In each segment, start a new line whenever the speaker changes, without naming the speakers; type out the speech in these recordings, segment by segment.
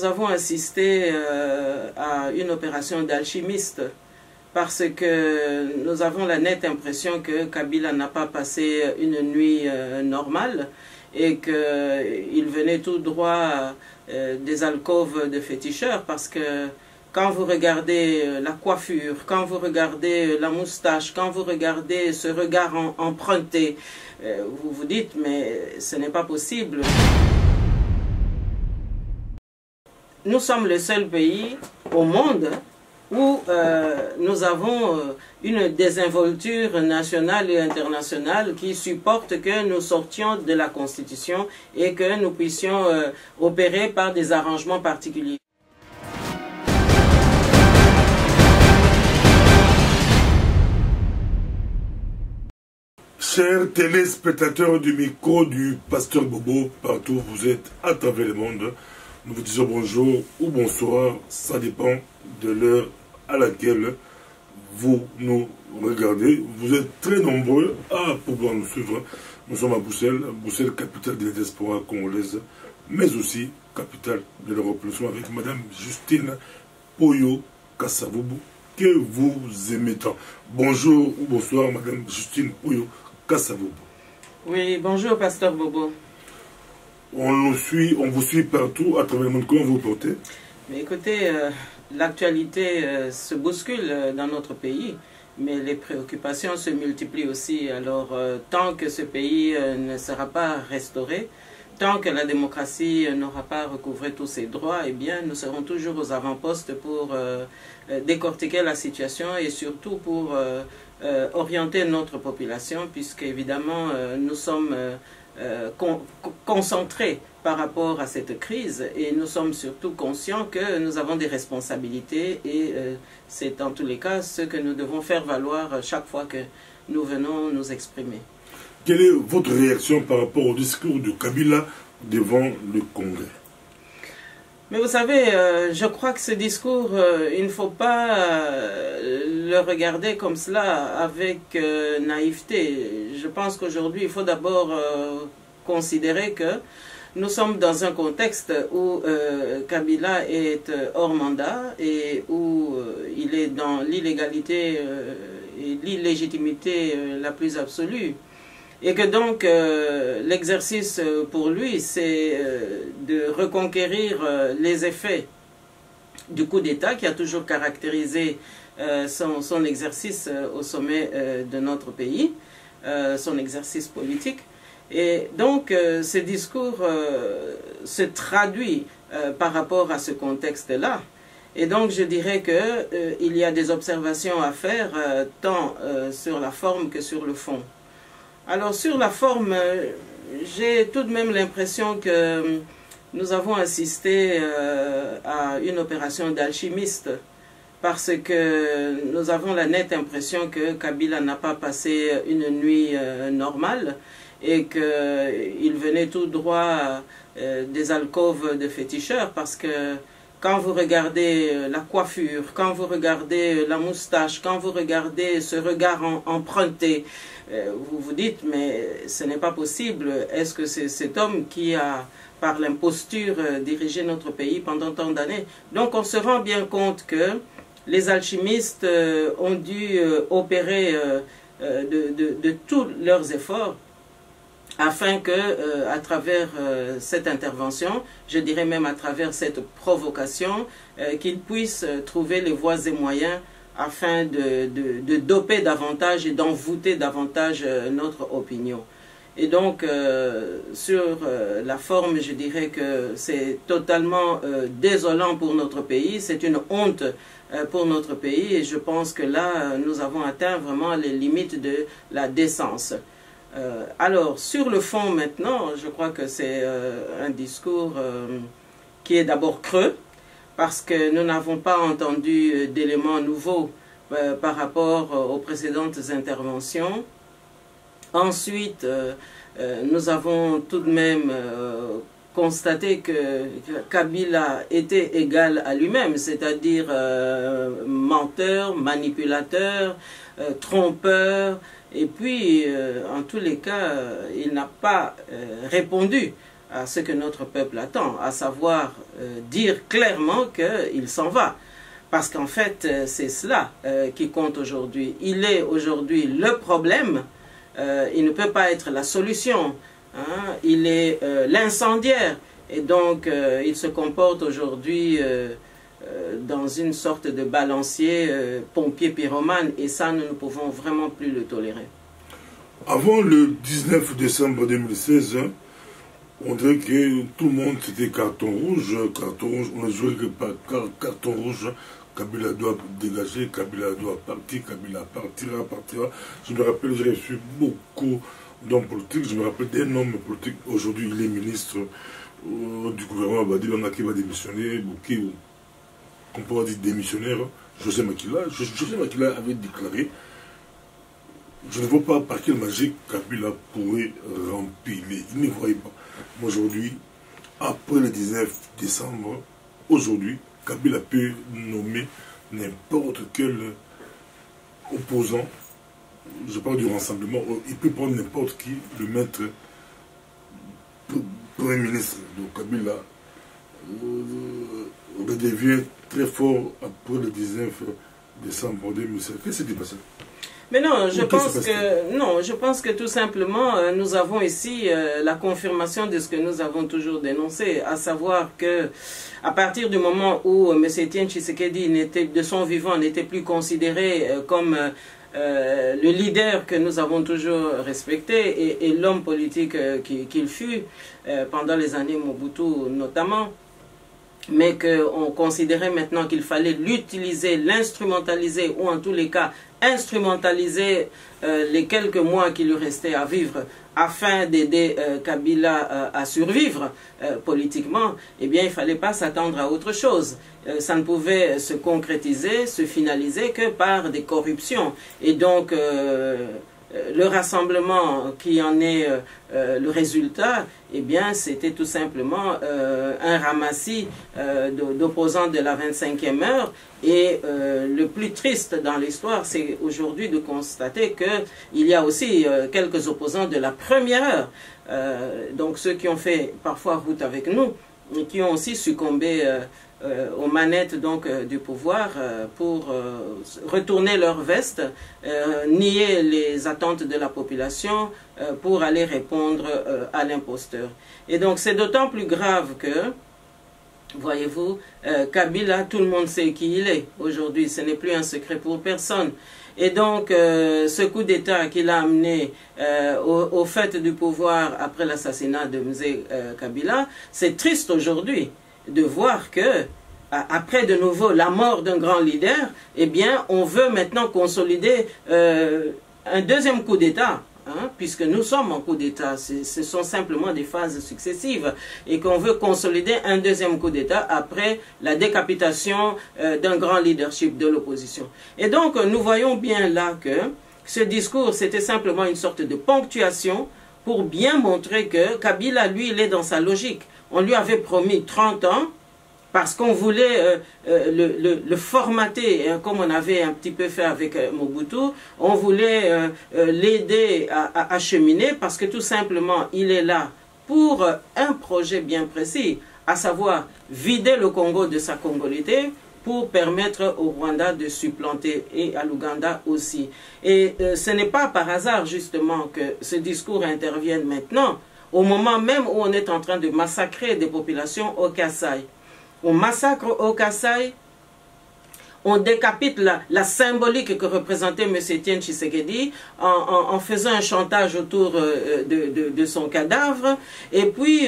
nous avons assisté à une opération d'alchimiste parce que nous avons la nette impression que Kabila n'a pas passé une nuit normale et qu'il venait tout droit des alcôves de féticheurs, parce que quand vous regardez la coiffure, quand vous regardez la moustache, quand vous regardez ce regard emprunté, vous vous dites mais ce n'est pas possible. Nous sommes le seul pays au monde où nous avons une désinvolture nationale et internationale qui supporte que nous sortions de la Constitution et que nous puissions opérer par des arrangements particuliers.
Chers téléspectateurs du micro du Pasteur Bobo, partout où vous êtes à travers le monde, nous vous disons bonjour ou bonsoir, ça dépend de l'heure à laquelle vous nous regardez. Vous êtes très nombreux à pouvoir nous suivre. Nous sommes à Bruxelles, Bruxelles, capitale de la diaspora congolaise, mais aussi capitale de l'Europe. Nous sommes avec Madame Justine Poyo Kassavubu, que vous aimez tant. Bonjour ou bonsoir, Madame Justine Poyo Kassavubu.
Oui, bonjour, Pasteur Bobo.
On nous suit, on vous suit partout à travers le monde. Comment vous vous portez?
Mais écoutez, l'actualité se bouscule dans notre pays, mais les préoccupations se multiplient aussi. Alors, tant que ce pays ne sera pas restauré, tant que la démocratie n'aura pas recouvré tous ses droits, eh bien, nous serons toujours aux avant-postes pour décortiquer la situation et surtout pour orienter notre population, puisque évidemment, nous sommes concentrés par rapport à cette crise et nous sommes surtout conscients que nous avons des responsabilités et c'est en tous les cas ce que nous devons faire valoir chaque fois que nous venons nous exprimer.
Quelle est votre réaction par rapport au discours de Kabila devant le Congrès?
Mais vous savez, je crois que ce discours, il ne faut pas le regarder comme cela avec naïveté. Je pense qu'aujourd'hui, il faut d'abord considérer que nous sommes dans un contexte où Kabila est hors mandat et où il est dans l'illégalité et l'illégitimité la plus absolue. Et que donc l'exercice pour lui, c'est de reconquérir les effets du coup d'État qui a toujours caractérisé son exercice au sommet de notre pays, son exercice politique. Et donc ce discours se traduit par rapport à ce contexte-là. Et donc je dirais qu'il y a des observations à faire tant sur la forme que sur le fond. Alors sur la forme, j'ai tout de même l'impression que nous avons assisté à une opération d'alchimiste parce que nous avons la nette impression que Kabila n'a pas passé une nuit normale et qu'il venait tout droit des alcôves de féticheurs, parce que quand vous regardez la coiffure, quand vous regardez la moustache, quand vous regardez ce regard emprunté, vous vous dites mais ce n'est pas possible. Est-ce que c'est cet homme qui a par l'imposture dirigé notre pays pendant tant d'années? Donc on se rend bien compte que les alchimistes ont dû opérer de tous leurs efforts afin que, à travers cette intervention, je dirais même à travers cette provocation, qu'ils puissent trouver les voies et moyens afin de doper davantage et d'envoûter davantage notre opinion. Et donc, sur la forme, je dirais que c'est totalement désolant pour notre pays, c'est une honte pour notre pays, et je pense que là, nous avons atteint vraiment les limites de la décence. Alors, sur le fond maintenant, je crois que c'est un discours qui est d'abord creux, parce que nous n'avons pas entendu d'éléments nouveaux par rapport aux précédentes interventions. Ensuite, nous avons tout de même constaté que Kabila était égal à lui-même, c'est-à-dire menteur, manipulateur, trompeur, et puis en tous les cas, il n'a pas répondu à ce que notre peuple attend, à savoir dire clairement qu'il s'en va. Parce qu'en fait, c'est cela qui compte aujourd'hui. Il est aujourd'hui le problème, il ne peut pas être la solution. Hein? Il est l'incendiaire. Et donc, il se comporte aujourd'hui dans une sorte de balancier pompier pyromane. Et ça, nous ne pouvons vraiment plus le tolérer.
Avant le 19 décembre 2016, on dirait que tout le monde c'était carton rouge, on a joué que par carton rouge. Kabila doit dégager, Kabila doit partir, Kabila partira. Je me rappelle, j'ai reçu beaucoup d'hommes politiques, je me rappelle d'un homme politique, aujourd'hui il est ministre du gouvernement Badilona qui va démissionner, qui, on pourrait dire démissionnaire, José Makila. José Makila avait déclaré, je ne vois pas par quelle magie Kabila pourrait rempiler. Il ne voyait pas. Aujourd'hui, après le 19 décembre, aujourd'hui, Kabila peut nommer n'importe quel opposant, je parle du rassemblement, il peut prendre n'importe qui, le mettre Premier ministre. Donc Kabila redevient très fort après le 19 décembre 2007. Qu'est-ce qui s'est passé?
Mais non, je pense que tout simplement, nous avons ici la confirmation de ce que nous avons toujours dénoncé, à savoir que à partir du moment où M. Etienne Tshisekedi de son vivant n'était plus considéré comme le leader que nous avons toujours respecté et l'homme politique qu'il fut pendant les années Mobutu notamment, mais qu'on considérait maintenant qu'il fallait l'utiliser, l'instrumentaliser, ou en tous les cas instrumentaliser les quelques mois qui lui restaient à vivre afin d'aider Kabila à survivre politiquement, eh bien il ne fallait pas s'attendre à autre chose. Ça ne pouvait se concrétiser, se finaliser que par des corruptions. Et donc le rassemblement qui en est le résultat, eh bien, c'était tout simplement un ramassis d'opposants de la 25e heure. Et le plus triste dans l'histoire, c'est aujourd'hui de constater qu'il y a aussi quelques opposants de la première heure. Donc ceux qui ont fait parfois route avec nous, et qui ont aussi succombé aux manettes donc, du pouvoir pour retourner leur veste, nier les attentes de la population pour aller répondre à l'imposteur. Et donc c'est d'autant plus grave que, voyez-vous, Kabila, tout le monde sait qui il est aujourd'hui, ce n'est plus un secret pour personne. Et donc ce coup d'État qu'il a amené au fait du pouvoir après l'assassinat de M. Kabila, c'est triste aujourd'hui de voir que, après de nouveau la mort d'un grand leader, eh bien, on veut maintenant consolider un deuxième coup d'État, hein, puisque nous sommes en coup d'État, ce sont simplement des phases successives, et qu'on veut consolider un deuxième coup d'État après la décapitation d'un grand leadership de l'opposition. Et donc, nous voyons bien là que ce discours, c'était simplement une sorte de ponctuation pour bien montrer que Kabila, lui, il est dans sa logique. On lui avait promis 30 ans, parce qu'on voulait le formater, comme on avait un petit peu fait avec Mobutu, on voulait l'aider à cheminer, parce que tout simplement, il est là pour un projet bien précis, à savoir vider le Congo de sa congolité, pour permettre au Rwanda de supplanter, et à l'Ouganda aussi. Et ce n'est pas par hasard, justement, que ce discours intervienne maintenant, au moment même où on est en train de massacrer des populations au Kasaï. On massacre au Kasaï, on décapite la symbolique que représentait M. Etienne Tshisekedi en faisant un chantage autour de son cadavre, et puis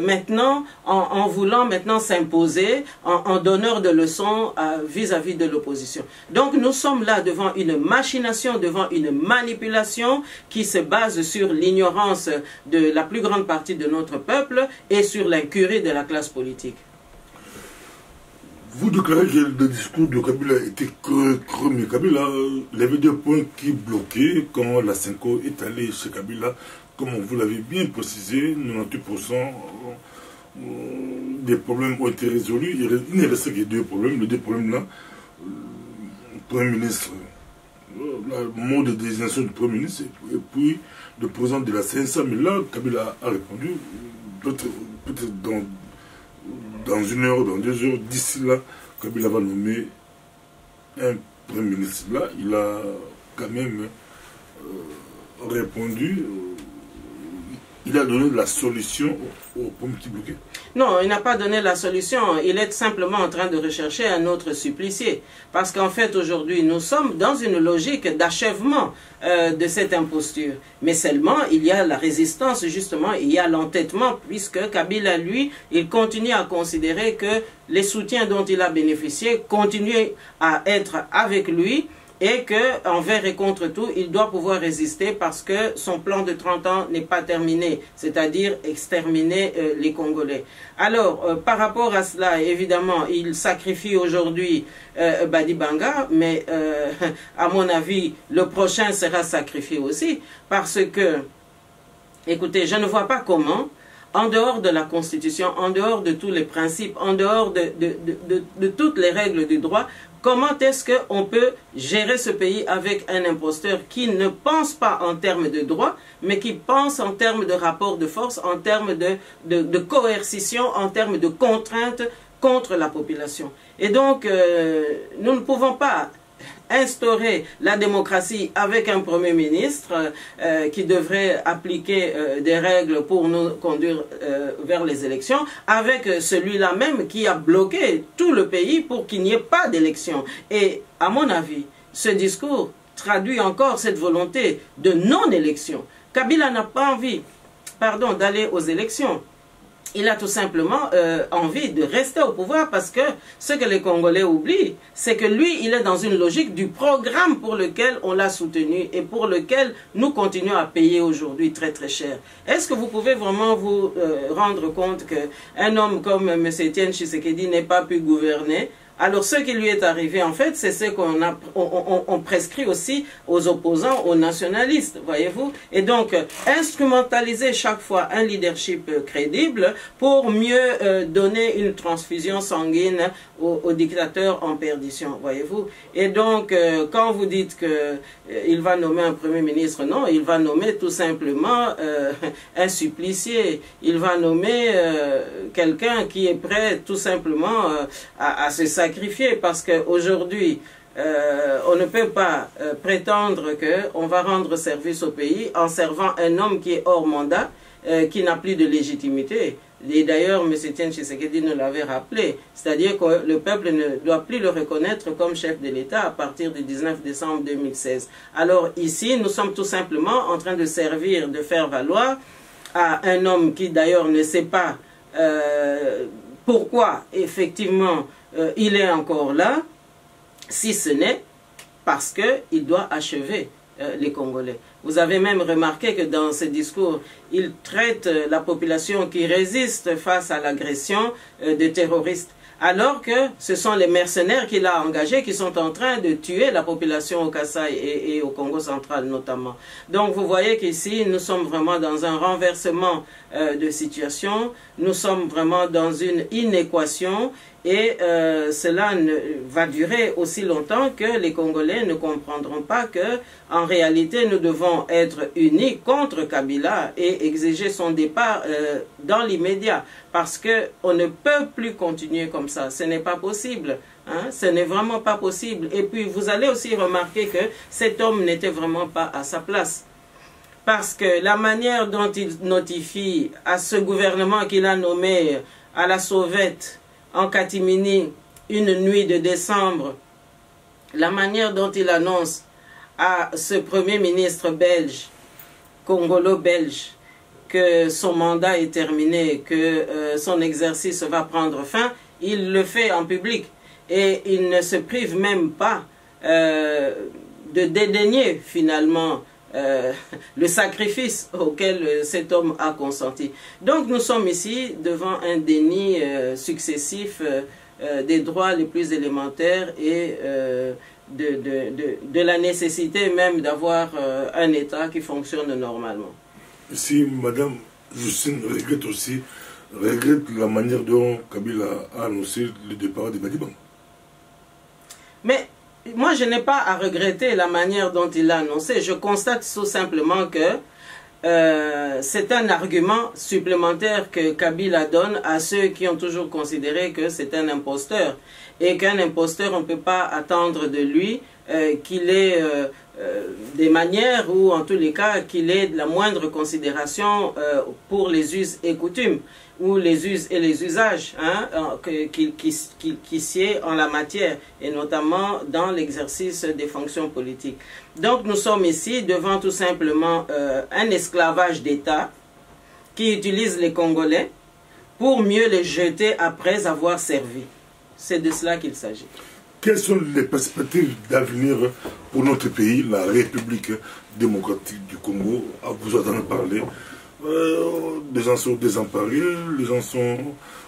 maintenant en voulant maintenant s'imposer en donneur de leçons vis-à-vis de l'opposition. Donc nous sommes là devant une machination, devant une manipulation qui se base sur l'ignorance de la plus grande partie de notre peuple et sur l'incurie de la classe politique.
Vous déclarez que le discours de Kabila était creux, mais Kabila, il y avait deux points qui bloquaient quand la Cinco est allée chez Kabila. Comme vous l'avez bien précisé, 98% des problèmes ont été résolus. Il ne restait que deux problèmes. Les deux problèmes là, le Premier ministre, le mot de désignation du Premier ministre, et puis le président de la CNSA. Mais là, Kabila a répondu, peut-être dans 1 heure, dans 2 heures, d'ici là, Kabila va nommer un Premier ministre. Là, il a quand même répondu, il a donné la solution au problème qui bloquait.
Non, il n'a pas donné la solution. Il est simplement en train de rechercher un autre supplicié. Parce qu'en fait, aujourd'hui, nous sommes dans une logique d'achèvement de cette imposture. Mais seulement, il y a la résistance, justement, il y a l'entêtement, puisque Kabila, lui, il continue à considérer que les soutiens dont il a bénéficié continuent à être avec lui, et que envers et contre tout, il doit pouvoir résister parce que son plan de 30 ans n'est pas terminé, c'est-à-dire exterminer les Congolais. Alors, par rapport à cela, évidemment, il sacrifie aujourd'hui Badi Banga, mais à mon avis, le prochain sera sacrifié aussi, parce que, écoutez, je ne vois pas comment, en dehors de la Constitution, en dehors de tous les principes, en dehors de toutes les règles du droit, comment est-ce qu'on peut gérer ce pays avec un imposteur qui ne pense pas en termes de droit, mais qui pense en termes de rapport de force, en termes de coercition, en termes de contraintes contre la population. Et donc, nous ne pouvons pas instaurer la démocratie avec un Premier ministre qui devrait appliquer des règles pour nous conduire vers les élections, avec celui-là même qui a bloqué tout le pays pour qu'il n'y ait pas d'élection. Et à mon avis, ce discours traduit encore cette volonté de non-élection. Kabila n'a pas envie, d'aller aux élections. Il a tout simplement envie de rester au pouvoir parce que ce que les Congolais oublient, c'est que lui, il est dans une logique du programme pour lequel on l'a soutenu et pour lequel nous continuons à payer aujourd'hui très très cher. Est-ce que vous pouvez vraiment vous rendre compte qu'un homme comme M. Etienne Tshisekedi n'ait pas pu gouverner? Alors ce qui lui est arrivé en fait, c'est ce qu'on on prescrit aussi aux opposants, aux nationalistes, voyez-vous. Et donc instrumentaliser chaque fois un leadership crédible pour mieux donner une transfusion sanguine aux dictateurs en perdition, voyez-vous. Et donc quand vous dites que il va nommer un Premier ministre, non, il va nommer tout simplement un supplicié. Il va nommer quelqu'un qui est prêt tout simplement à se sacrifier parce qu'aujourd'hui, on ne peut pas prétendre qu'on va rendre service au pays en servant un homme qui est hors mandat, qui n'a plus de légitimité. Et d'ailleurs, M. Etienne Tshisekedi nous l'avait rappelé, c'est-à-dire que le peuple ne doit plus le reconnaître comme chef de l'État à partir du 19 décembre 2016. Alors ici, nous sommes tout simplement en train de servir, de faire valoir à un homme qui d'ailleurs ne sait pas pourquoi effectivement il est encore là, si ce n'est parce qu'il doit achever les Congolais. Vous avez même remarqué que dans ce discours, il traite la population qui résiste face à l'agression de terroristes. Alors que ce sont les mercenaires qu'il a engagés qui sont en train de tuer la population au Kasaï et au Congo central notamment. Donc vous voyez qu'ici, nous sommes vraiment dans un renversement de situation, nous sommes vraiment dans une inéquation et cela va durer aussi longtemps que les Congolais ne comprendront pas que en réalité nous devons être unis contre Kabila et exiger son départ dans l'immédiat parce qu'on ne peut plus continuer comme ça, ce n'est pas possible. Hein? Ce n'est vraiment pas possible. Et puis vous allez aussi remarquer que cet homme n'était vraiment pas à sa place. Parce que la manière dont il notifie à ce gouvernement qu'il a nommé à la sauvette en catimini une nuit de décembre, la manière dont il annonce à ce Premier ministre belge, congolo-belge, que son mandat est terminé, que son exercice va prendre fin, il le fait en public. Et il ne se prive même pas de dédaigner finalement le sacrifice auquel cet homme a consenti. Donc nous sommes ici devant un déni successif des droits les plus élémentaires et de la nécessité même d'avoir un État qui fonctionne normalement.
Si Madame Justine regrette la manière dont Kabila a annoncé le départ de Badi Banga.
Mais moi, je n'ai pas à regretter la manière dont il l'a annoncé. Je constate tout simplement que c'est un argument supplémentaire que Kabila donne à ceux qui ont toujours considéré que c'est un imposteur. Et qu'un imposteur, on ne peut pas attendre de lui qu'il ait des manières ou en tous les cas qu'il ait de la moindre considération pour les us et coutumes ou les us et les usages qui sied en la matière et notamment dans l'exercice des fonctions politiques. Donc nous sommes ici devant tout simplement un esclavage d'État qui utilise les Congolais pour mieux les jeter après avoir servi. C'est de cela qu'il s'agit.
Quelles sont les perspectives d'avenir pour notre pays, la République démocratique du Congo? Vous entendez parler, les gens sont désemparés, les gens sont...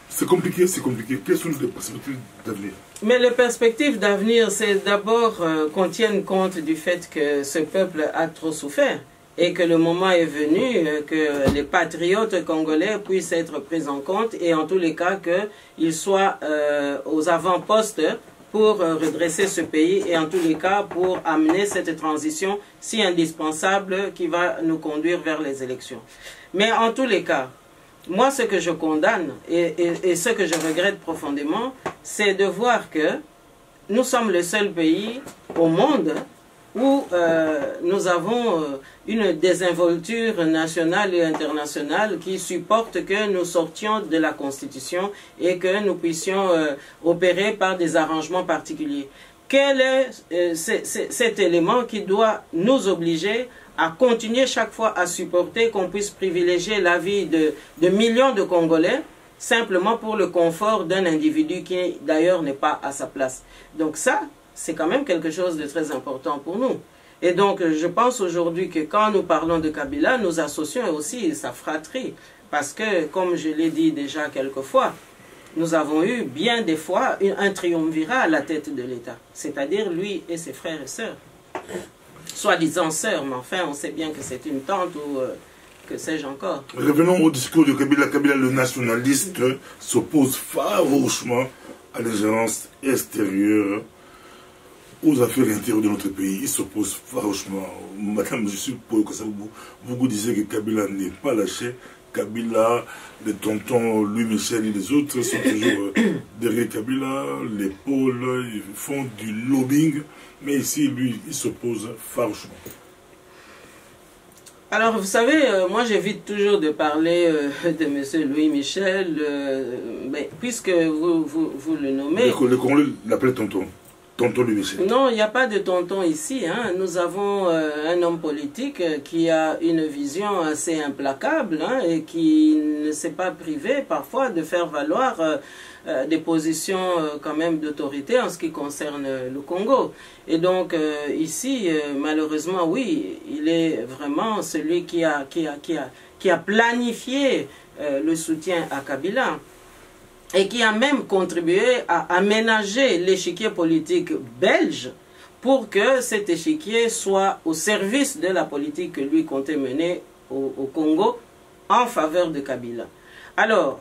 C'est compliqué, c'est compliqué. Quelles sont les perspectives d'avenir?
Mais les perspectives d'avenir, c'est d'abord qu'on tienne compte du fait que ce peuple a trop souffert et que le moment est venu que les patriotes congolais puissent être pris en compte et en tous les cas qu'ils soient aux avant-postes pour redresser ce pays et en tous les cas pour amener cette transition si indispensable qui va nous conduire vers les élections. Mais en tous les cas, moi ce que je condamne et ce que je regrette profondément, c'est de voir que nous sommes le seul pays au monde où nous avons une désinvolture nationale et internationale qui supporte que nous sortions de la Constitution et que nous puissions opérer par des arrangements particuliers. Quel est cet élément qui doit nous obliger à continuer chaque fois à supporter qu'on puisse privilégier la vie de millions de Congolais simplement pour le confort d'un individu qui d'ailleurs n'est pas à sa place? Donc ça, c'est quand même quelque chose de très important pour nous. Et donc, je pense aujourd'hui que quand nous parlons de Kabila, nous associons aussi sa fratrie. Parce que, comme je l'ai dit déjà quelques fois, nous avons eu bien des fois un triumvirat à la tête de l'État. C'est-à-dire lui et ses frères et sœurs. Soi-disant sœurs, mais enfin, on sait bien que c'est une tante ou que sais-je encore.
Revenons au discours de Kabila. Kabila, le nationaliste, s'oppose farouchement à l'ingérence extérieure aux affaires intérieures de notre pays. Il s'oppose farouchement. Madame, je suis pour que ça vous disiez que Kabila n'est pas lâché. Kabila, les tontons Louis Michel et les autres sont toujours derrière Kabila. Les pôles, ils font du lobbying. Mais ici, lui, il s'oppose farouchement.
Alors, vous savez, moi j'évite toujours de parler de M. Louis Michel, mais puisque vous le nommez...
Le Congolais l'appelle tonton. Tonton Louis Michel.
Non, il n'y a pas de tonton ici. Hein. Nous avons un homme politique qui a une vision assez implacable et qui ne s'est pas privé parfois de faire valoir des positions quand même d'autorité en ce qui concerne le Congo. Et donc ici, malheureusement, oui, il est vraiment celui qui a planifié le soutien à Kabila. Et qui a même contribué à aménager l'échiquier politique belge pour que cet échiquier soit au service de la politique que lui comptait mener au Congo en faveur de Kabila. Alors,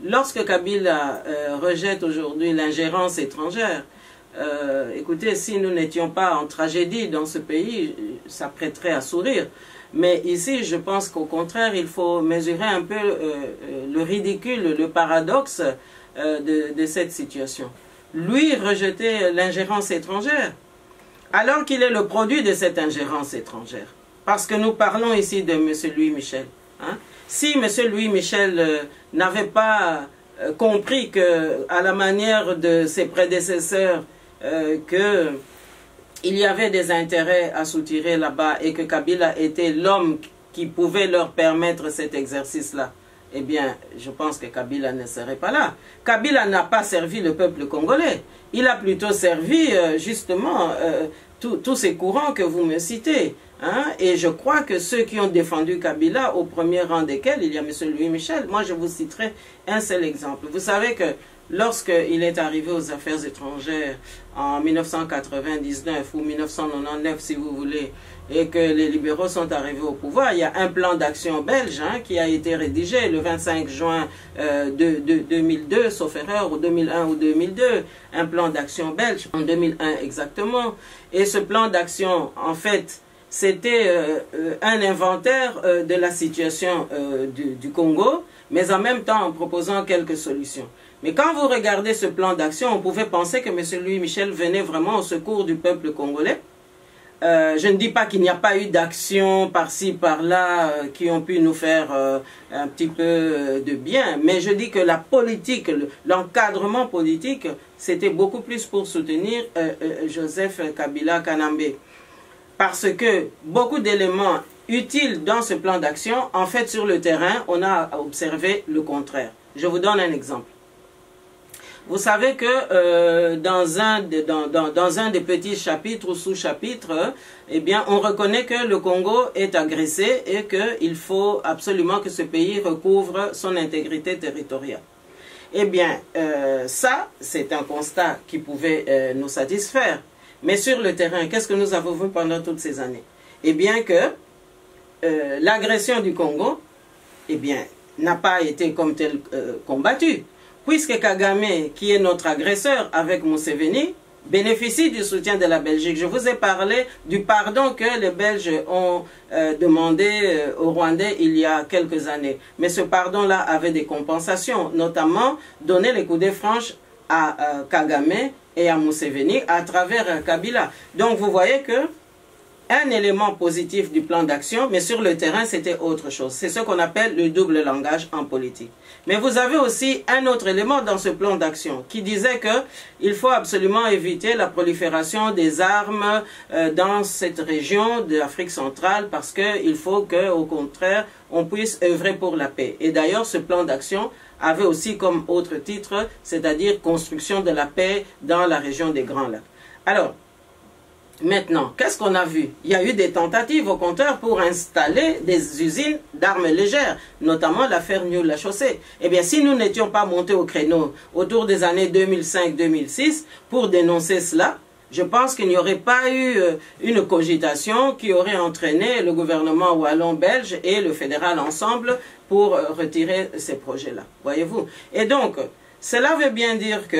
lorsque Kabila rejette aujourd'hui l'ingérence étrangère, écoutez, si nous n'étions pas en tragédie dans ce pays, ça prêterait à sourire. Mais ici, je pense qu'au contraire, il faut mesurer un peu le ridicule, le paradoxe de cette situation. Lui rejeter l'ingérence étrangère, alors qu'il est le produit de cette ingérence étrangère. Parce que nous parlons ici de M. Louis Michel. Hein? Si M. Louis Michel n'avait pas compris que, à la manière de ses prédécesseurs, il y avait des intérêts à soutirer là-bas et que Kabila était l'homme qui pouvait leur permettre cet exercice-là, eh bien, je pense que Kabila ne serait pas là. Kabila n'a pas servi le peuple congolais. Il a plutôt servi, justement, tous ces courants que vous me citez. Hein? Et je crois que ceux qui ont défendu Kabila, au premier rang desquels il y a M. Louis Michel, moi je vous citerai un seul exemple. Vous savez que lorsqu'il est arrivé aux affaires étrangères en 1999 ou 1999 si vous voulez, et que les libéraux sont arrivés au pouvoir, il y a un plan d'action belge qui a été rédigé le 25 juin 2002, sauf erreur, ou 2001 ou 2002, un plan d'action belge, en 2001 exactement. Et ce plan d'action, en fait, c'était un inventaire de la situation du Congo, mais en même temps en proposant quelques solutions. Mais quand vous regardez ce plan d'action, on pouvait penser que M. Louis Michel venait vraiment au secours du peuple congolais. Je ne dis pas qu'il n'y a pas eu d'actions par-ci, par-là qui ont pu nous faire un petit peu de bien, mais je dis que la politique, l'encadrement politique, c'était beaucoup plus pour soutenir Joseph Kabila Kanambe. Parce que beaucoup d'éléments utiles dans ce plan d'action, en fait sur le terrain, on a observé le contraire. Je vous donne un exemple. Vous savez que dans un des petits chapitres ou sous-chapitres, eh bien, on reconnaît que le Congo est agressé et qu'il faut absolument que ce pays recouvre son intégrité territoriale. Eh bien, ça, c'est un constat qui pouvait nous satisfaire. Mais sur le terrain, qu'est-ce que nous avons vu pendant toutes ces années? Eh bien que l'agression du Congo, eh bien, n'a pas été comme telle combattue. Puisque Kagame, qui est notre agresseur avec Museveni, bénéficie du soutien de la Belgique. Je vous ai parlé du pardon que les Belges ont demandé aux Rwandais il y a quelques années. Mais ce pardon-là avait des compensations, notamment donner les coups de franche à Kagame et à Museveni à travers Kabila. Donc vous voyez que un élément positif du plan d'action, mais sur le terrain, c'était autre chose. C'est ce qu'on appelle le double langage en politique. Mais vous avez aussi un autre élément dans ce plan d'action qui disait qu'il faut absolument éviter la prolifération des armes dans cette région de l'Afrique centrale parce qu'il faut qu'au contraire, on puisse œuvrer pour la paix. Et d'ailleurs, ce plan d'action avait aussi comme autre titre, c'est-à-dire construction de la paix dans la région des Grands Lacs. Alors, maintenant, qu'est-ce qu'on a vu? Il y a eu des tentatives au contraire pour installer des usines d'armes légères, notamment l'affaire Nioula-Chaussée. Eh bien, si nous n'étions pas montés au créneau autour des années 2005-2006 pour dénoncer cela, je pense qu'il n'y aurait pas eu une cogitation qui aurait entraîné le gouvernement wallon-belge et le fédéral ensemble pour retirer ces projets-là. Voyez-vous? Et donc, cela veut bien dire que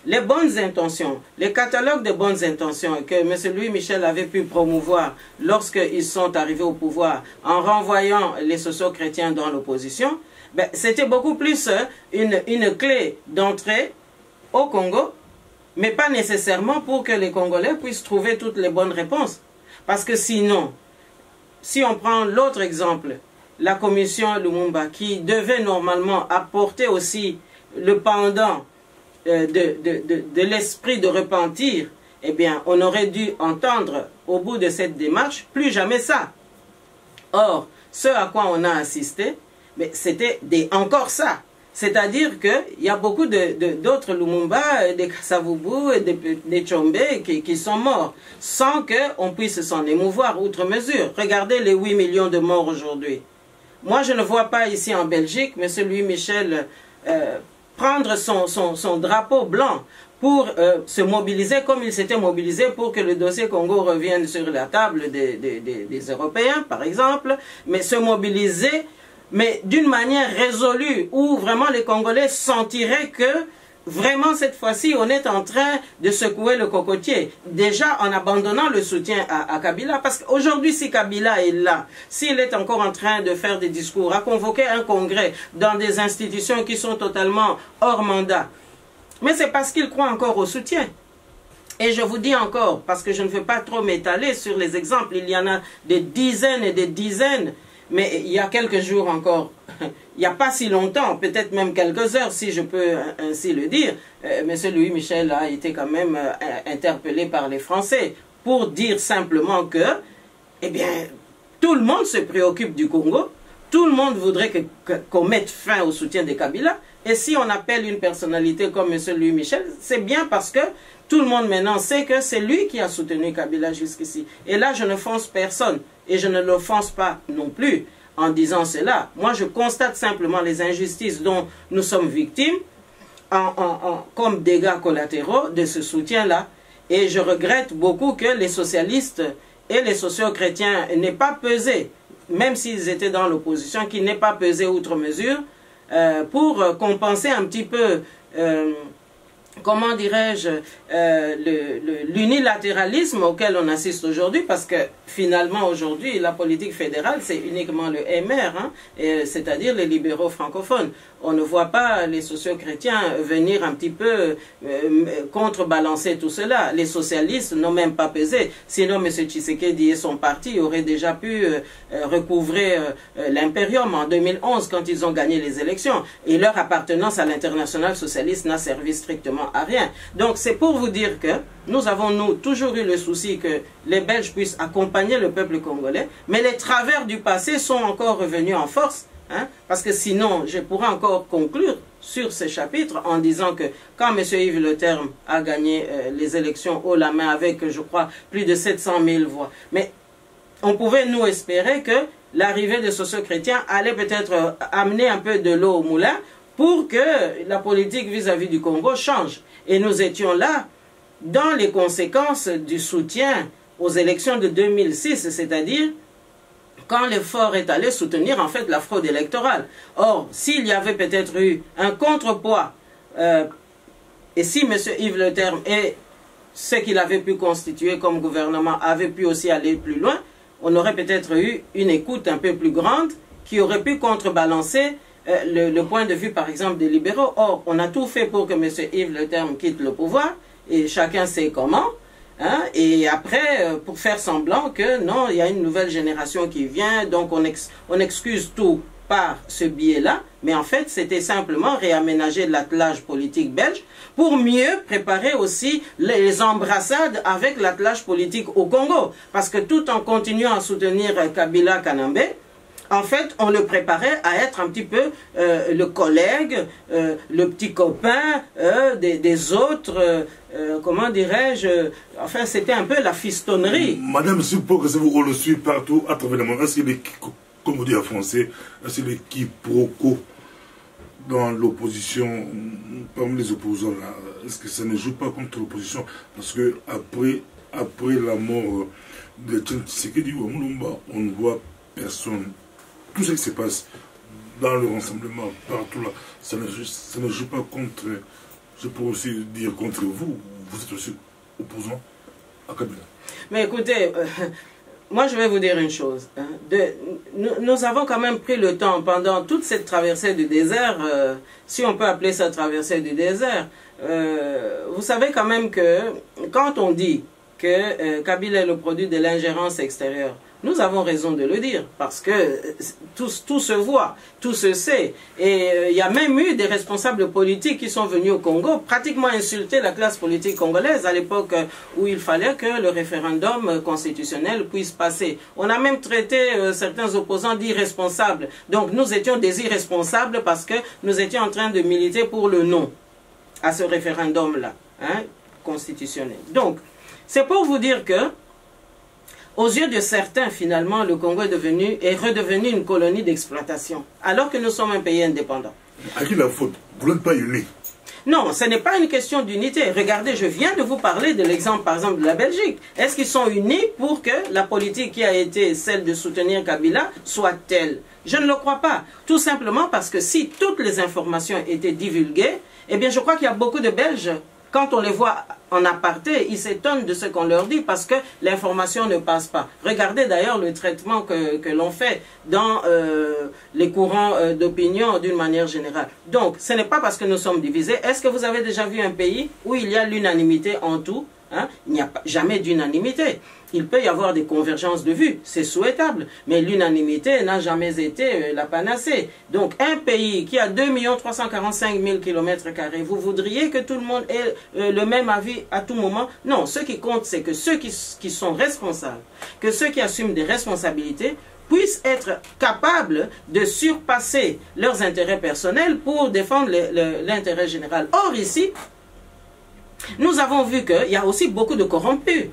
les bonnes intentions, les catalogues de bonnes intentions que M. Louis Michel avait pu promouvoir lorsqu'ils sont arrivés au pouvoir en renvoyant les socio-chrétiens dans l'opposition, ben, c'était beaucoup plus une clé d'entrée au Congo, mais pas nécessairement pour que les Congolais puissent trouver toutes les bonnes réponses. Parce que sinon, si on prend l'autre exemple, la commission Lumumba, qui devait normalement apporter aussi le pendant de l'esprit de repentir, eh bien, on aurait dû entendre au bout de cette démarche, plus jamais ça. Or, ce à quoi on a assisté, c'était encore ça. C'est-à-dire qu'il y a beaucoup d'autres Lumumba, des Kasavubu et des Tchombe qui sont morts, sans qu'on puisse s'en émouvoir outre mesure. Regardez les 8 millions de morts aujourd'hui. Moi, je ne vois pas ici en Belgique, M. Louis Michel prendre son drapeau blanc pour se mobiliser comme il s'était mobilisé pour que le dossier Congo revienne sur la table des Européens, par exemple, mais se mobiliser, mais d'une manière résolue, où vraiment les Congolais sentiraient que vraiment cette fois-ci on est en train de secouer le cocotier, déjà en abandonnant le soutien à Kabila, parce qu'aujourd'hui si Kabila est là, s'il est encore en train de faire des discours, à convoquer un congrès dans des institutions qui sont totalement hors mandat, mais c'est parce qu'il croit encore au soutien. Et je vous dis encore, parce que je ne veux pas trop m'étaler sur les exemples, il y en a des dizaines et des dizaines, mais il y a quelques jours encore, il n'y a pas si longtemps, peut-être même quelques heures, si je peux ainsi le dire, M. Louis Michel a été quand même interpellé par les Français pour dire simplement que, eh bien, tout le monde se préoccupe du Congo, tout le monde voudrait qu'on mette fin au soutien de Kabila, et si on appelle une personnalité comme M. Louis Michel, c'est bien parce que tout le monde maintenant sait que c'est lui qui a soutenu Kabila jusqu'ici. Et là, je ne fonce personne, et je ne l'offense pas non plus en disant cela. Moi, je constate simplement les injustices dont nous sommes victimes comme dégâts collatéraux de ce soutien-là. Et je regrette beaucoup que les socialistes et les socio-chrétiens n'aient pas pesé, même s'ils étaient dans l'opposition, qu'ils n'aient pas pesé outre mesure pour compenser un petit peu comment dirais-je, l'unilatéralisme auquel on assiste aujourd'hui, parce que finalement aujourd'hui la politique fédérale c'est uniquement le MR, hein, c'est-à-dire les libéraux francophones. On ne voit pas les socio-chrétiens venir un petit peu contrebalancer tout cela. Les socialistes n'ont même pas pesé, sinon M. Tshisekedi et son parti auraient déjà pu recouvrer l'impérium en 2011 quand ils ont gagné les élections, et leur appartenance à l'international socialiste n'a servi strictement à rien. Donc c'est pour vous dire que nous avons toujours eu le souci que les Belges puissent accompagner le peuple congolais, mais les travers du passé sont encore revenus en force, hein, parce que sinon je pourrais encore conclure sur ce chapitre en disant que quand M. Yves Le Terme a gagné les élections haut la main avec, je crois, plus de 700 000 voix, mais on pouvait nous espérer que l'arrivée des socio-chrétiens allait peut-être amener un peu de l'eau au moulin pour que la politique vis-à-vis du Congo change. Et nous étions là dans les conséquences du soutien aux élections de 2006, c'est-à-dire quand l'effort est allé soutenir en fait la fraude électorale. Or, s'il y avait peut-être eu un contrepoids, et si M. Yves Le Terme et ce qu'il avait pu constituer comme gouvernement avaient pu aussi aller plus loin, on aurait peut-être eu une écoute un peu plus grande qui aurait pu contrebalancer le point de vue, par exemple, des libéraux. Or, on a tout fait pour que M. Yves Le Terme quitte le pouvoir, et chacun sait comment, hein, et après, pour faire semblant que non, il y a une nouvelle génération qui vient, donc on excuse tout par ce biais-là, mais en fait, c'était simplement réaménager l'attelage politique belge pour mieux préparer aussi les embrassades avec l'attelage politique au Congo. Parce que tout en continuant à soutenir Kabila Kanambe, en fait, on le préparait à être un petit peu le collègue, le petit copain des autres, comment dirais-je, enfin c'était un peu la fistonnerie.
Madame, je suppose que on le suit partout à travers le monde. Est-ce qu'il est, comme on dit en français, est-ce qu'il est quiproquo dans l'opposition, parmi les opposants là? Est-ce que ça ne joue pas contre l'opposition? Parce que après la mort de Tshisekedi ou Mulumba, on ne voit personne. Tout ce qui se passe dans le rassemblement, partout là, ça ne joue pas contre, je peux aussi dire contre vous, vous êtes aussi opposant à Kabila.
Mais écoutez, moi je vais vous dire une chose, hein, nous avons quand même pris le temps pendant toute cette traversée du désert, si on peut appeler ça traversée du désert, vous savez quand même que quand on dit que Kabila est le produit de l'ingérence extérieure, nous avons raison de le dire, parce que tout se voit, tout se sait. Et il y a même eu des responsables politiques qui sont venus au Congo pratiquement insulter la classe politique congolaise à l'époque où il fallait que le référendum constitutionnel puisse passer. On a même traité certains opposants d'irresponsables. Donc nous étions des irresponsables parce que nous étions en train de militer pour le non à ce référendum-là, hein, constitutionnel. Donc, c'est pour vous dire que aux yeux de certains, finalement, le Congo est redevenu une colonie d'exploitation, alors que nous sommes un pays indépendant.
À qui la faute? Vous n'êtes pas unis?
Non, ce n'est pas une question d'unité. Regardez, je viens de vous parler de l'exemple, par exemple, de la Belgique. Est-ce qu'ils sont unis pour que la politique qui a été celle de soutenir Kabila soit telle? Je ne le crois pas. Tout simplement parce que si toutes les informations étaient divulguées, eh bien, je crois qu'il y a beaucoup de Belges, quand on les voit en aparté, ils s'étonnent de ce qu'on leur dit parce que l'information ne passe pas. Regardez d'ailleurs le traitement que l'on fait dans les courants d'opinion d'une manière générale. Donc, ce n'est pas parce que nous sommes divisés. Est-ce que vous avez déjà vu un pays où il y a l'unanimité en tout? Hein? Il n'y a jamais d'unanimité. Il peut y avoir des convergences de vues, c'est souhaitable, mais l'unanimité n'a jamais été la panacée. Donc un pays qui a 2 345 000 km², vous voudriez que tout le monde ait le même avis à tout moment? Non, ce qui compte, c'est que ceux qui sont responsables, que ceux qui assument des responsabilités, puissent être capables de surpasser leurs intérêts personnels pour défendre l'intérêt général. Or ici, nous avons vu qu'il y a aussi beaucoup de corrompus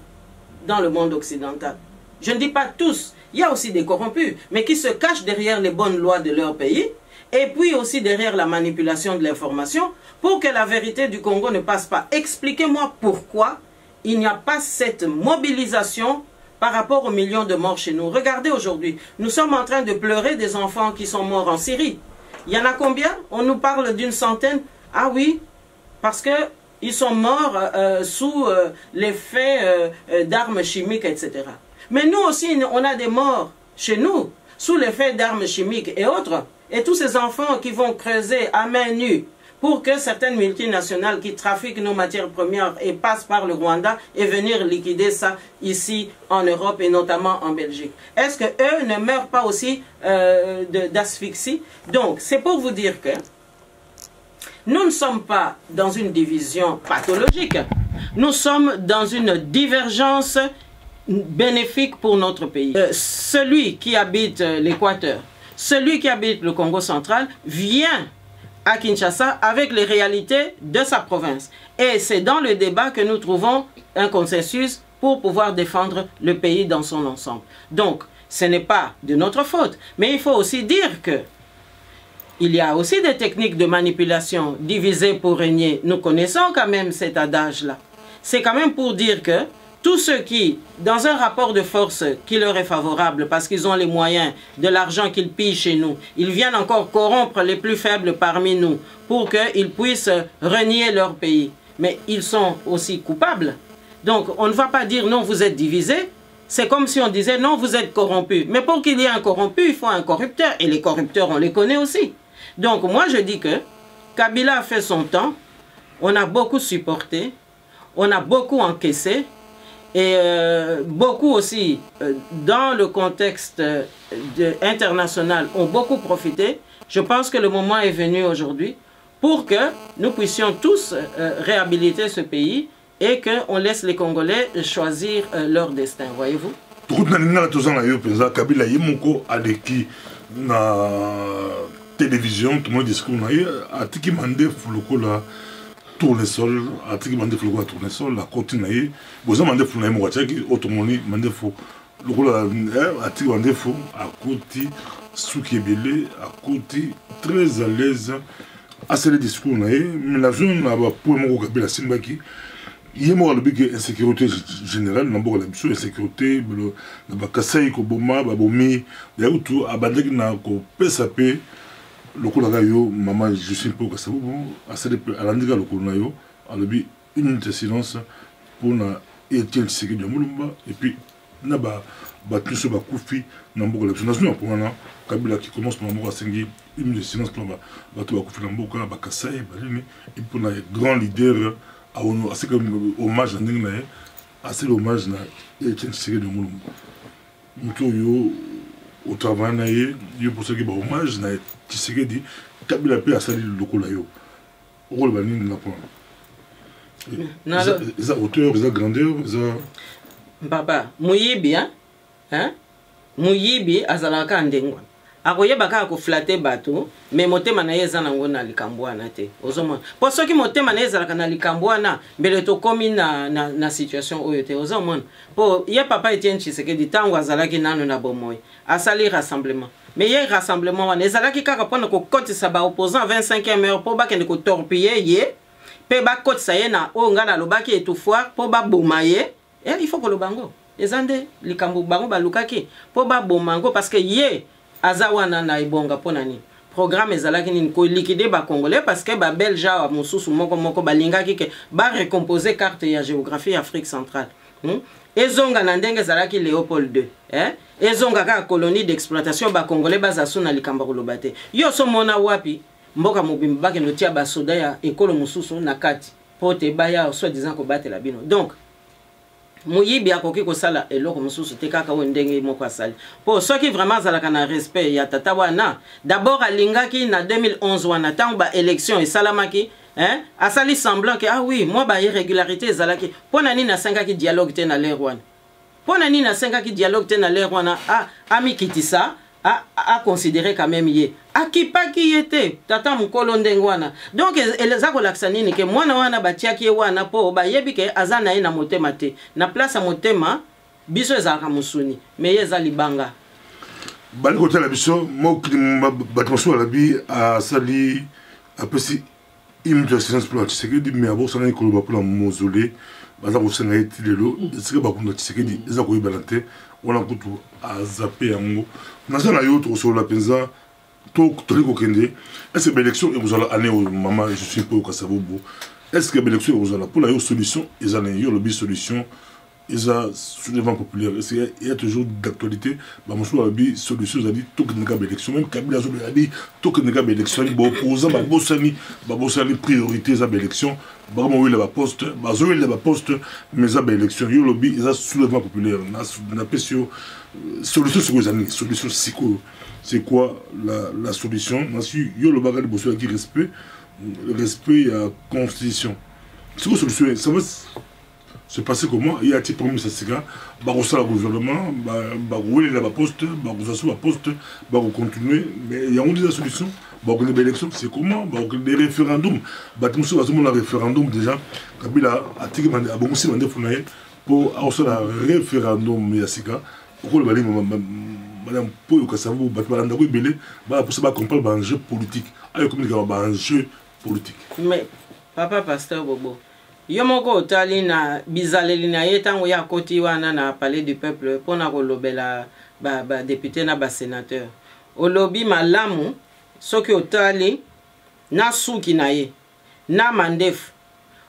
dans le monde occidental. Je ne dis pas tous, il y a aussi des corrompus, mais qui se cachent derrière les bonnes lois de leur pays, et puis aussi derrière la manipulation de l'information, pour que la vérité du Congo ne passe pas. Expliquez-moi pourquoi il n'y a pas cette mobilisation par rapport aux millions de morts chez nous. Regardez aujourd'hui, nous sommes en train de pleurer des enfants qui sont morts en Syrie. Il y en a combien? On nous parle d'une centaine. Ah oui, parce que ils sont morts sous l'effet d'armes chimiques, etc. Mais nous aussi, on a des morts chez nous, sous l'effet d'armes chimiques et autres. Et tous ces enfants qui vont creuser à main nue pour que certaines multinationales qui trafiquent nos matières premières et passent par le Rwanda et venir liquider ça ici en Europe et notamment en Belgique. Est-ce qu'eux ne meurent pas aussi d'asphyxie? Donc, c'est pour vous dire que nous ne sommes pas dans une division pathologique. Nous sommes dans une divergence bénéfique pour notre pays. Celui qui habite l'Équateur, celui qui habite le Congo central vient à Kinshasa avec les réalités de sa province. Et c'est dans le débat que nous trouvons un consensus pour pouvoir défendre le pays dans son ensemble. Donc, ce n'est pas de notre faute. Mais il faut aussi dire que il y a aussi des techniques de manipulation, diviser pour régner. Nous connaissons quand même cet adage-là. C'est quand même pour dire que tous ceux qui, dans un rapport de force qui leur est favorable, parce qu'ils ont les moyens, de l'argent qu'ils pillent chez nous, ils viennent encore corrompre les plus faibles parmi nous pour qu'ils puissent renier leur pays. Mais ils sont aussi coupables. Donc on ne va pas dire non, vous êtes divisés. C'est comme si on disait non, vous êtes corrompus. Mais pour qu'il y ait un corrompu, il faut un corrupteur. Et les corrupteurs, on les connaît aussi. Donc moi je dis que Kabila a fait son temps. On a beaucoup supporté. On a beaucoup encaissé. Et beaucoup aussi, dans le contexte international, ont beaucoup profité. Je pense que le moment est venu aujourd'hui pour que nous puissions tous réhabiliter ce pays et qu'on laisse les Congolais choisir leur destin, voyez-vous.
Kabila Yemoko Adeki na télévision, tout le monde discours a tiki mandé Fulukola tournesol, a tiki mandé Fulukola tournesol, la continue, vous avez mandé Fulukola Mwachaki, automoni mandé fou, a tiki mandé fou, à côté, Soukébélé, à côté, très à l'aise, à ce discours, mais la zone n'a pas pour mon Kabila Simbaki. Il y a une insécurité générale, une insécurité, il y a Kasai, Koboma, Babomi, il y a tout, Abandek na ko PSAP, le Kolagayo, maman, je suis pour Kassabou, à l'Andiga, le Kolonayo, à l'objet, une minute de silence pour na Etienne Tshisekedi de Moulumba, et puis, na ba tout ce Bakoufi, Namboka, la nation, pour un Kabila qui commence par Namboka Sengi, une minute de silence pour Batou Bakoufi, Namboka, Bakasai, et pour un grand leader. C'est comme hommage à cet hommage à Etienne Tshisekedi de Moulumba. Nous au travail, pour ceux qui ont hommage à Tshisekedi, Kabila peut assalir le Lokolayo. Au rôle de la les hauteur, les grandeur, les.
Papa, Mouyibi, hein? Mouyibi, Azalaka Ndengwa. Akoyeba kaka ko flatter bato mais motema na yeza nango na likambwana te ozomona po soki motema na yeza na likambwana mbele to komi na situation oyo te ozomona po ye papa Etienne Tshisekedi tango azalaki nano na bomoy asali rassemblement mais ye rassemblement wana ezalaki kaka pona ko kotisa ba opposant 25e heure po bakende ko torpiller ye pe ba kotisa ye na o ngana lobaki etoufoir po ba boma ye il faut que le bango ezande likambo bango balukaki po ba bomango parce que ye azawana na ibonga ponani programme ezalaki ni ko liquider ba congolais parce que ba belja mususu moko balingaki ke ba recomposer carte ya géographie Afrique centrale ezonga na ndenge ezalaki Léopold II ezonga ka colonie d'exploitation ba congolais bazasu na likamba kolobate yo so mona wapi mboka mobimba ke notia ba soda ya ekolo mususu na kati pote baya soit disant ko batela bino donc Mouyibi akoki kosala eloko mususu te kaka o ndenge moko asali po soki vraiment azalaka na respect ya tata wana d'abord alingaki na 2011 wana tango ba élection esalamaki asali semblant que ah oui moi ba irrégularité ezalaki pona nini nasengaki dialogue te na l'air wana pona nini nasengaki dialogue te na l'air wana ami kitisa a considéré quand même yé akipaki yete tata mukolo ndengwana donc eleza kolakisa nini ke mwana wana batiaki wana po bayebi ke azana ye na motema te na place ya motema biso ezalaka musuni mais yeza libanga
bali kotala biso mokili batmoso alabi asali apesi image silence pour Tshisekedi mais abo sana ikoloba pour la mausolée baza kosenga eti lelo esika bakunda Tshisekedi eza koyebana te wana kutu azape yango naza na yo tokosola penza toliko kende ese ba élection ekozala année maman je suis pour Kasavubu est-ce que l'élection aux ala pour la solution ils ont une solution ils ont soulèvement populaire il y a toujours d'actualité bah moi je solution ils ont dit tout que n'ga élection même Kabila a dit tout que n'ga élection bon opposant bah bossani priorité za élection bah moi il va poste bah zo il va poste mais za élection yo lobby ils ont soulèvement populaire na pesio solution sur les années solution c'est quoi la solution ensuite yo le bagage bosso qui respect le respect à la constitution c'est quoi solution ça va se passer comment il y a un petit problème ça c'est gars bah on le gouvernement bah rouler la poste bah on s'assoit à poste bah on continue mais il y a une des solutions bah on a des élections c'est comment bah on a des référendums bah tout ça on a référendum déjà Kabila a tiré à bon aussi mandé pour avoir un référendum mais c'est gars pourquoi le balai madame Paul Kassavou bah madame Dago belé bah pour ça bah comprendre bah enjeu politique avec comme bah enjeu politique
mais papa pasteur Bobo Yomoko otali na bizaleli na ye tango ya koti wana na palais du peuple pona kolobela ba député na ba sénateur olobi malamu soki otali na suki na ye na mandefu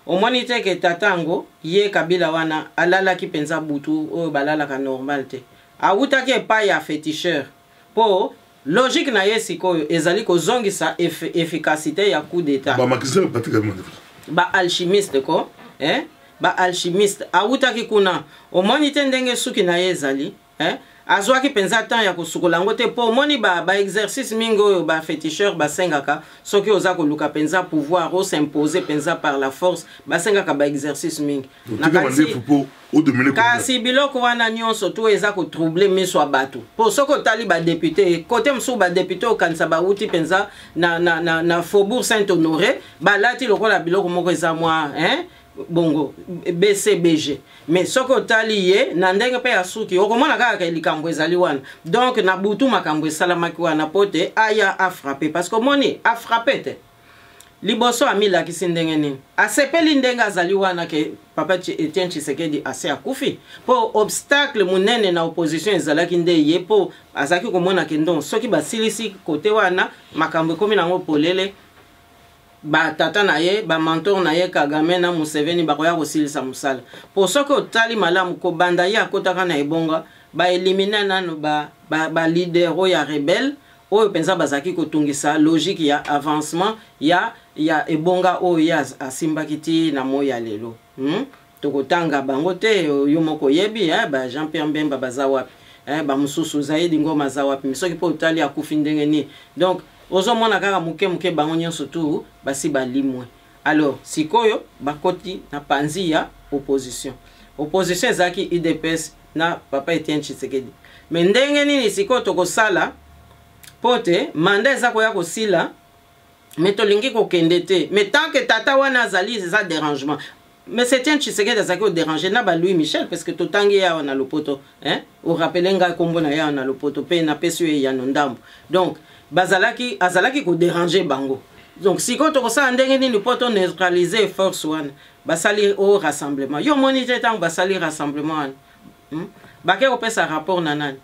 omoni te ke tatango ye Kabila wana alalaki penza butu oyo balalaka normal te awutaki epai ya féticheur po logique na ye sikoyo ezali kozongisa efficacité ya coup d'état ba alchimiste ko ba alchimiste awutaki kuna omoni te ndenge suki na ye ezali azwaki penza temps ya kosukola yango te po omoni ba exercice mingi oyo ba féticheur basengaka soki oza koluka penza pouvoir o s'imposer penza par la force basengaka ba exercice mingi kasi biloko wana nyonso to eza kotroubler miso ya bato po soki otali badepute kote mosusu badepute okanisa bauti penza na faubourg Saint-Honoré balati lokola biloko moko eza mwa bongo BCBG mais soki otali ye na ndenge mpe ya suki okomona kaka likambo ezali wana donc na butu makambo esalamaki wana po te aya afrappe parce que omoni afrappe te liboso amilakisi ndenge nini asepeli ndenge azali wana ke papa Etienne Tshisekedi ase akufi po obstacle munene na opposition ezalaki nde ye po azaki komona ke ndon soki basilisi kote wana makambo ekomi nango polele ba tata na ye ba mentor na ye Kagame na Museveni bakoya kosilisa musala po soki otali malamu ko banda ye akotaka na ebonga ba eliminer nano ba leader oyo ya rebelle oyo penza bazaki kotungisa logique ya avancement ya ebonga oyo ya asimbaki ti na moya lelo tokotanga bango te yo moko yebi ba Jean-Pierre Mbemba baza wapi ba mususu Zaidi Ngoma za wapi misoki po otali akufi ndenge ni donc ozomona kaka muke bango nyonso tu basi balimwe alors sikoyo bakoti na panzi ya opposition ezaki UDPS na papa Etienne Tshisekedi mais ndenge nini sikoyo tokosala pote manda eza koya kosila mais tolingi kokende te mais tant que tata wana azali eza dérangement mais c'est Etienne Tshisekedi azaki déranger na ba Louis Michel parce que totangi ya na lopoto o rappelenga kombo na ya na lopoto pe na pesu ya ndambo donc azalaki ko déranger bango donc si ko to ça ndenge ni poto neutraliser force wana basali au rassemblement yo monite tant basali rassemblement bake opesa rapport na nani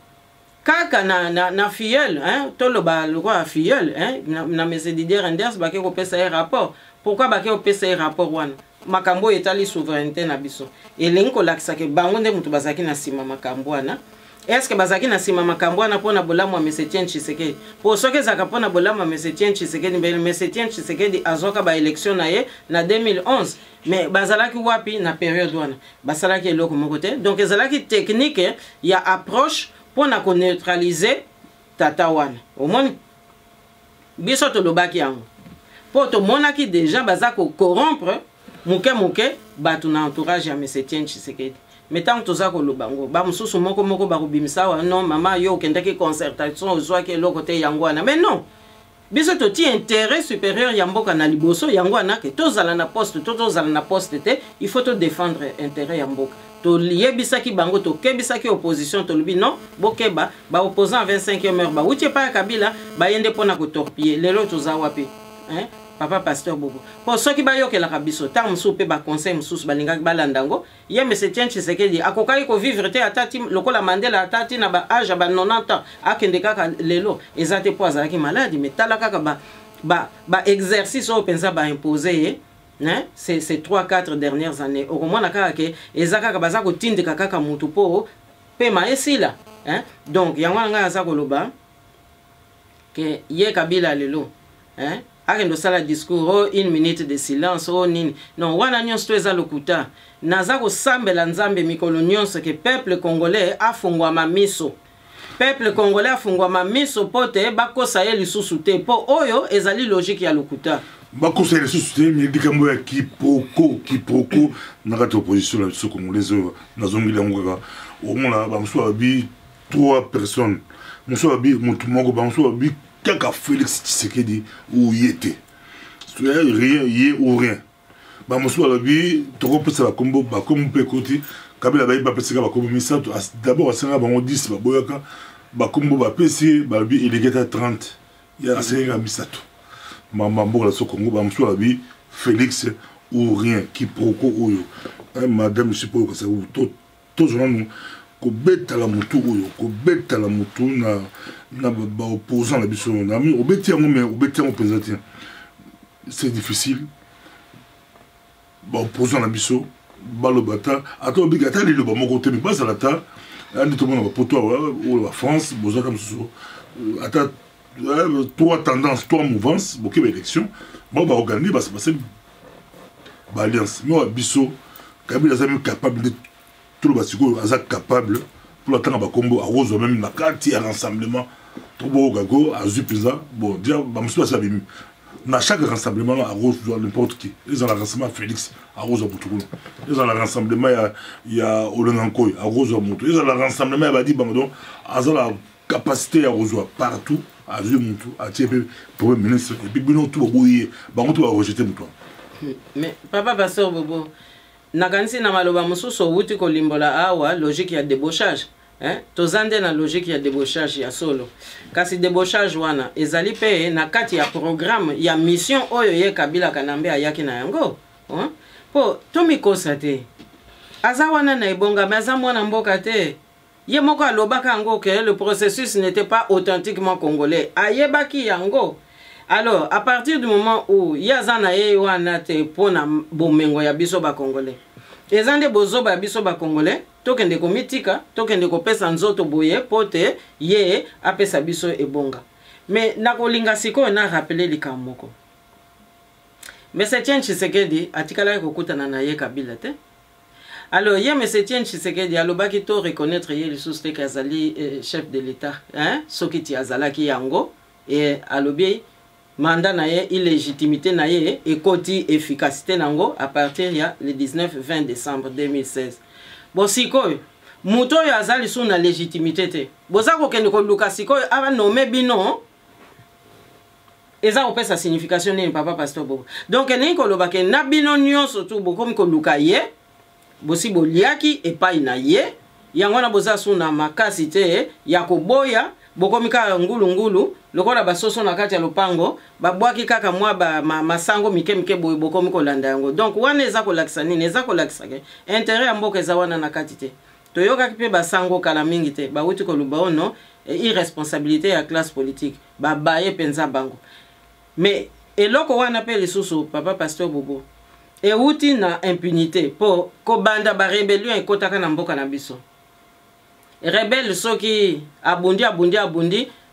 kaka na filleul to lo ba lo kwa filleul na mese Didier Renders bake opesa rapport pourquoi bake opesa rapport wana makambo etali souveraineté na biso elingi kolakisa ke bango nde mutu bazaki na sima makambo wana est-ce que bazaki na sima makambo wana pona bolamu wa Mese Etienne Tshisekedi po soki zaka pona bolamu wa Mese Etienne Tshisekedi mbele Mese Etienne Tshisekedi azoka ba élection na ye na 2011 mais bazalaki wapi na période wana basalaki eloko moko te donc ezalaki technique ya approche pona ko neutraliser tata wana omoni biso tolobaki yango po tomonaki déjà bazako corrompre muke batu na entourage ya Mese Etienne Tshisekedi mais tant que toza ko lobango ba mususu moko ba kubimisa wa non mama yo kendaki concertation ozwa ke lokote yangwana mais non biso to ti intérêt supérieur ya mboka na liboso yangwana ke tozala na poste te il faut to défendre intérêt ya mboka to yebisaki bango to kebisaki opposition to lubi non bokeba ba opposant 25e heure ba utie pa Kabila ba yende pona ko torpiller lelo toza wapi papa pasteur Bobo po soki bayokela kabiso ta musu pe ba conseil musu balingaki balandango ye Mese Etienne Tshisekedi akokaki ko vivre te atati lokola Mandela atati na ba âge ba 90 ans akende kaka lelo ezate po azalaki malade mais tala kaka ba exercice o penza ba imposer hein? Ces 3-4 dernières années. Au moins, ezaka kabaza ko tinde kaka mutu po pema esila, hein? Donc yangwanga azako loba que ye Kabila lelo, hein? Akendo sala discours, oh, 1 minute de silence, oh nini. Non, wana nyonso eza lokuta. Nazako sambela nzambe mikolo nyonso que peuple congolais a fungwama miso. Peuple congolais a fungwama miso pote bakosa ye lisusu te. Po oyo ezali logique ya lokuta.
Bakosa ye lisusu te, mais dikambo ya kiproko nakati opposition la biso congolaise nazongili yango kaka. Omona bamusu abi 3 personnes. Musu abi mutu moko bamusu abi kaka Félix Tshisekedi ou yete. Rien, yé ou rien. Bamusu abi toko pesa ba kombo ba kombo pe koti Kabila ba ba pesa ba kombo misato d'abord asenga bango 10 ba boyaka ba kombo ba pesi ba bi ilégata 30 ya asenga misato. Mama mbo la Congo bamusu abi Félix ou rien qui proko oyo. Madame je sais pas que ça ou tout journal ko beta la mutu oyo ko beta la mutu na ba opposant la biso na mi obeti yango mais obeti yango président c'est difficile ba opposant la biso balobata ato obigata le ba moko te mais pas à la ta andi to mona ba poto ou la France boza comme so ata 3 tendances 3 mouvances beaucoup d'élections bon ba organiser ba se passer ba alliance mais biso Kabila est capable de tout le basiko est capable pour l'attendre à combo à rose même na carte à rassemblement tout beau gago à zupiza bon dire ba musu ça bimi na chaque rassemblement à rose n'importe qui ils ont le rassemblement Félix à rose Boutoulou ils ont le rassemblement il y a Olonankoy à rose Moutou ils ont le rassemblement ba di bangdo à la capacité à rose partout à Moutou à Tchébé pour ministre et puis bino tout boyer bango tout rejeter Moutou.
Mais papa pasteur Bobo nakanisi na maloba mususu wuti ko limbola awa logique ya débauchage, hein? Tozande na logique ya débauchage ya solo. Kasi débauchage wana ezali pe na kati ya programme ya mission oyo ye Kabila kanambe ayaki na yango, hein? Po tomi kosate. Aza wana na ibonga maza mwana mboka te. Ye moko alobaka yango que le processus n'était pas authentiquement congolais. Ayebaki yango. Alors, à partir du moment où yazana ye wana te pona bomengo ya biso ba congolais. Ezande bozo ba biso ba congolais, tokende ko mitika, tokende ko pesa nzoto boye pote ye apesa biso ebonga. Mais nakolinga siko na rappeler likamoko. Mais c'est Etienne Tshisekedi atikala ko kutana na ye Kabila te. Alors, ye mais c'est Etienne Tshisekedi alobaki to reconnaître ye le soste kazali chef de l'état, hein? Sokiti azalaki yango et alobi mandat naye illégitimité naye et koti efficacité nango à partir ya le 19-20 décembre 2016. Bon sikoy muto yo azali sous na légitimité te. Boza ko kende ko luka sikoy ava nommé bino. Eza ko pesa signification ni papa pasteur Bobo. Donc ene ko lobake na bino nyonso tu bokomi ko luka ye. Bosi boliaki epai na ye. Yango na boza sous na makasi te ya ko boya. Bokomika ngulu lokola basoso na kati ya lopango babwaki kaka mwa ba masango mike boye bokomiko landa yango. Donc wana eza ko lakisa nini eza ko lakisa ke intérêt ya mboka eza wana na kati te. Toyoka kipe basango kala mingi te ba wuti ko lubaono irresponsabilité ya classe politique ba baye penza bango. Mais eloko wana pe lisusu papa pasteur Bobo e wuti na impunité po ko banda ba rébellion ekotaka na mboka na biso. Rebelle soki abundi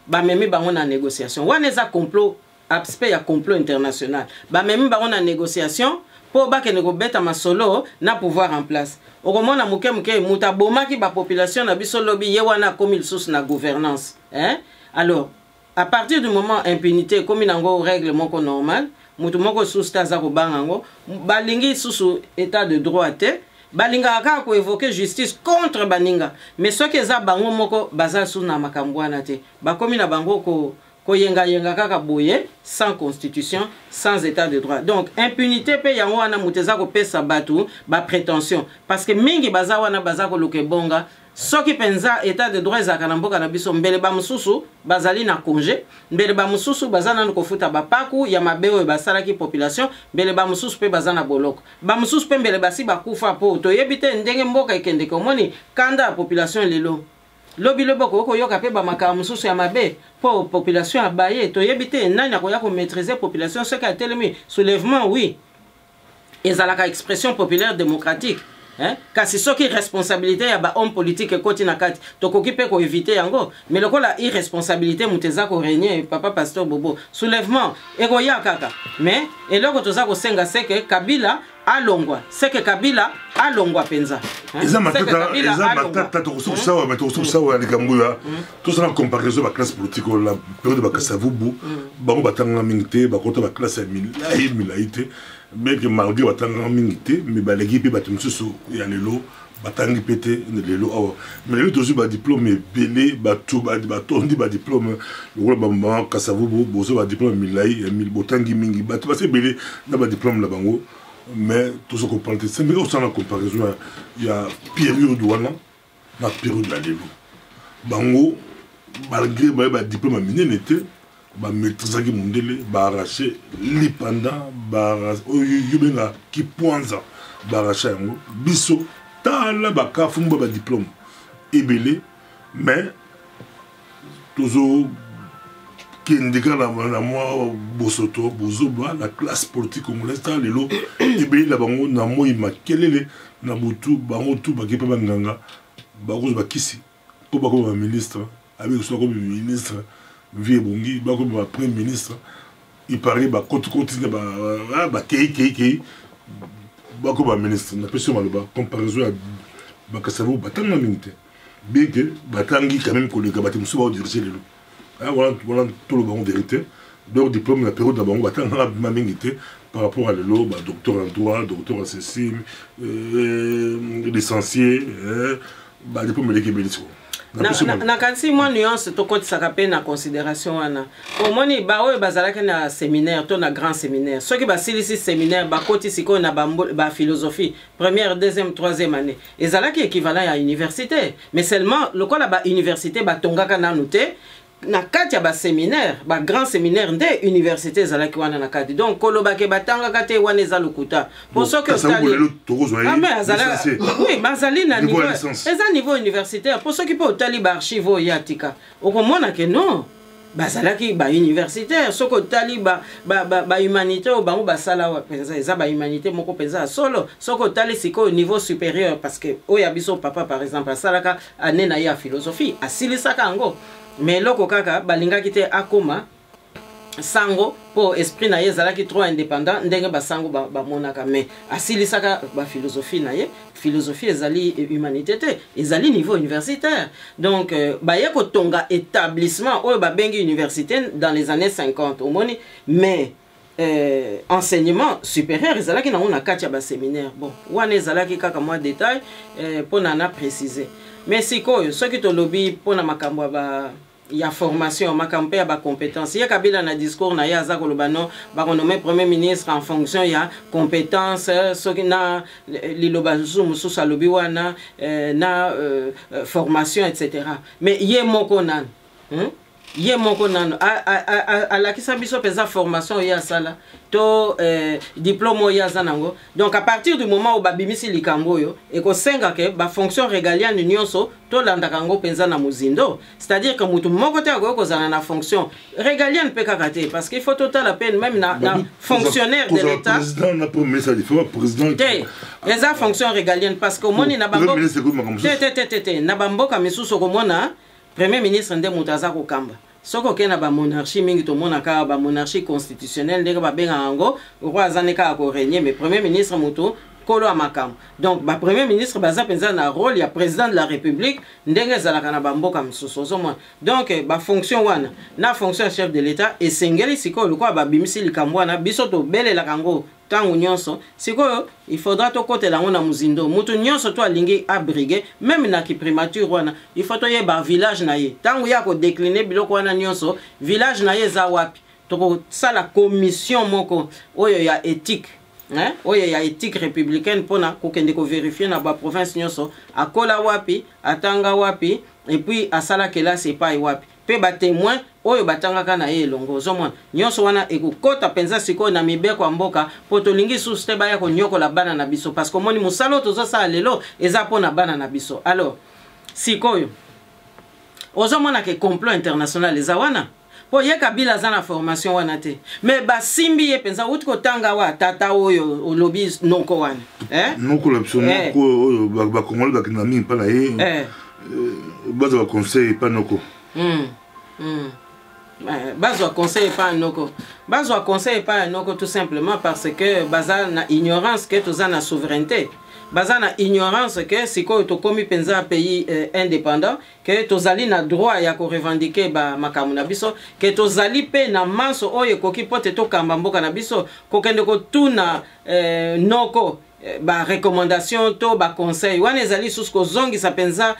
ba memi bango na négociation wana eza complot aspect ya complot international ba memi bango na négociation po ba kene ko beta masolo na pouvoir en place okomona muke muta bomaki ba population na biso lobi ye wana comme il sous na gouvernance, hein? Alors à partir du moment impunité comme nango règlement normal mutu moko sous taza ko bangango balingi sous état de droit te balinga aka ko évoquer justice contre baninga mais ce que za bango moko baza sous na makambwana te bakomi na bango ko yenga kaka boye sans constitution sans état de droit. Donc impunité pe yango wana muteza ko pesa batu ba prétention parce que mingi baza wana baza ko luke bonga soki penza état de droit za kana mboka na biso mbele ba mususu bazali na congé mbele ba mususu bazana ko futa ba paku ya mabewe basalaki population mbele ba mususu pe bazana boloko ba mususu pe mbele basi bakufa po to yebite ndenge mboka ikende ko moni kanda population lelo lobi loboko ko yoka pe ba makama mususu ya mabe po population abaye to yebite nani akoya ko maîtriser population ce ka telemi soulèvement oui ezalaka expression populaire démocratique. Kasi soki responsabilité ya ba homme politique ekoti na kati tokoki pe ko éviter yango mais lokola irresponsabilité muteza ko régner papa pasteur Bobo soulèvement ekoya kaka mais eloko toza ko senga c'est que Kabila alongwa c'est que Kabila alongwa penza
eza matata to sawa mais to sawa likambuya to ça comparaison ba classe politique la période ba Kasavubu bango batanga mingité ba kota ba classe milaité mais que malgré batanga mingité mais ba l'équipe ba tumsusu ya lelo batangi pété lelo awa mais lelo toujours ba diplôme belé ba tout ba tondi ba diplôme le ba Kasavubu bozo ba diplôme milai mil botangi mingi ba to c'est belé na ba diplôme la bango mais tout ce qu'on parle c'est mais aussi en comparaison il y a période wana na période la lelo bango malgré ba diplôme miné n'était ba maîtrise qui mondele ba arracher lipanda ba yubenga ki poinza ba arracher yango biso tala ba kafumba ba diplôme ebele mais toujours qui indique la moi bosoto bozoba la classe politique congolaise ta lelo ebele la bango na moi makelele na butu bango tout ba kepa banganga ba ko ba kisi ko ba ko ba ministre avec soit comme ministre vie bongi ba ko ba premier ministre il paraît ba continue ba kei ba ko ba ministre na person maloba comparaison ba Kasavubu batanga minute bien que batangi quand même ko le gabati musu ba diriger lelo voilà tout le bon vérité leur diplôme la période d'abord batanga ma minute par rapport à lelo ba docteur en droit docteur en ceci licencié ba diplôme de Kébélisco
na kansi moi nuance to koti sakape na considération wana au moni ba oyo bazalaka na séminaire to na grand séminaire ceux qui ba silisi séminaire ba koti siko na ba philosophie première deuxième troisième année ezalaki équivalent à université mais seulement lokola ba université ba tongaka na noté na kati ya ba séminaire ba grand séminaire nde université ezalaki wana na kati donc kolobake batanga kate wana eza lokuta pour ce que oui bazali na niveau eza niveau universitaire pour ceux qui peut tali ba archive ya tika okomona ke non bazalaki ba universitaire soko tali ba humanité o bango basala wa penza eza ba humanité moko penza solo soko tali siko au niveau supérieur parce que oya biso papa par exemple asalaka ane na ya philosophie asilisaka ngo mais loko kaka balingaki te akoma sango pour esprit na ye zalaki trop indépendant ndenge ba sango ba monaka mais asilisaka ba philosophie na ye philosophie ezali humanité te ezali niveau universitaire donc ba ye ko tonga établissement oyo ba bengi université dans les années 50 au moni mais enseignement supérieur ezalaki na on a kati ya ba séminaire bon wana ezalaki kaka moi détail pour na préciser mais sikoyo soki to lobby pour na makambo ba ya formation makampe ya ba compétence ya Kabila na discours na ya za koloba non ba renommé premier ministre en fonction ya compétence soki na liloba musu sa lobby wana na formation etc mais ye moko nan ye moko nano la kisa biso pesa formation ya sala to diplôme ya zanango donc à partir du moment où babimisi likambo yo et ko senga ke ba fonction régalienne nyonso to landaka ngo penza na muzindo c'est-à-dire que mutu moko te ko zana na fonction régalienne pe kakate parce qu'il faut total la peine même na fonctionnaire de l'état
président na premier ça il faut président
les fonction régalienne parce que moni na bango na bamboka misuso ko mona premier ministre nde mutaza ko kamba soko kena ba monarchie mingi to mona ka ba monarchie constitutionnelle ndenge ba benga ngo roi zaneka ko régner mais premier ministre muto kolo amakam donc ba premier ministre baza penza na rôle ya président de la république ndenge zalaka na bamboka msuso zo mona donc ba fonction wana na fonction chef de l'état et sengeli siko lokwa ba bimisi likambo wana biso to belela kango tangu nyonso sikoyo il faudra to côté la na muzindo mutu nyonso to alingi abriguer même na ki primature wana il faut to yeba village na ye tangu ya ko décliner biloko wana nyonso village na ye za wapi to ko sala commission moko oyo ya éthique oyo ya éthique républicaine pona ko kende ko vérifier na ba province nyonso akola wapi atanga wapi et puis asala kela c'est pas wapi pe ba témoin oyo batangaka na ye longo zomona nyonso wana ekokota penza siko na mibeko mboka potolingi suste baya ko nyokola bana na biso parce que moni musalo tozo sa lelo eza pona bana na biso alors sikoyo ozomona ke complot international eza wana po ye Kabila za na formation wana te mais basimbi ye penza uti kotanga wa tata oyo olobi noko wana
noko la biso noko oyo ba Congolais bakina mingi pa na ye baza ba conseil pa noko
bazwa conseil pas noko bazwa conseil pas noko tout simplement parce que baza na ignorance que toza na souveraineté baza na ignorance que siko to komi penza pays indépendant que tozali na droit ya ko revendiquer ba makamu na biso que tozali pe na manso oyo koki pote to kamba mboka na biso kokende ko tuna noko ba recommandation to ba conseil wana ezali susko zongi sa penza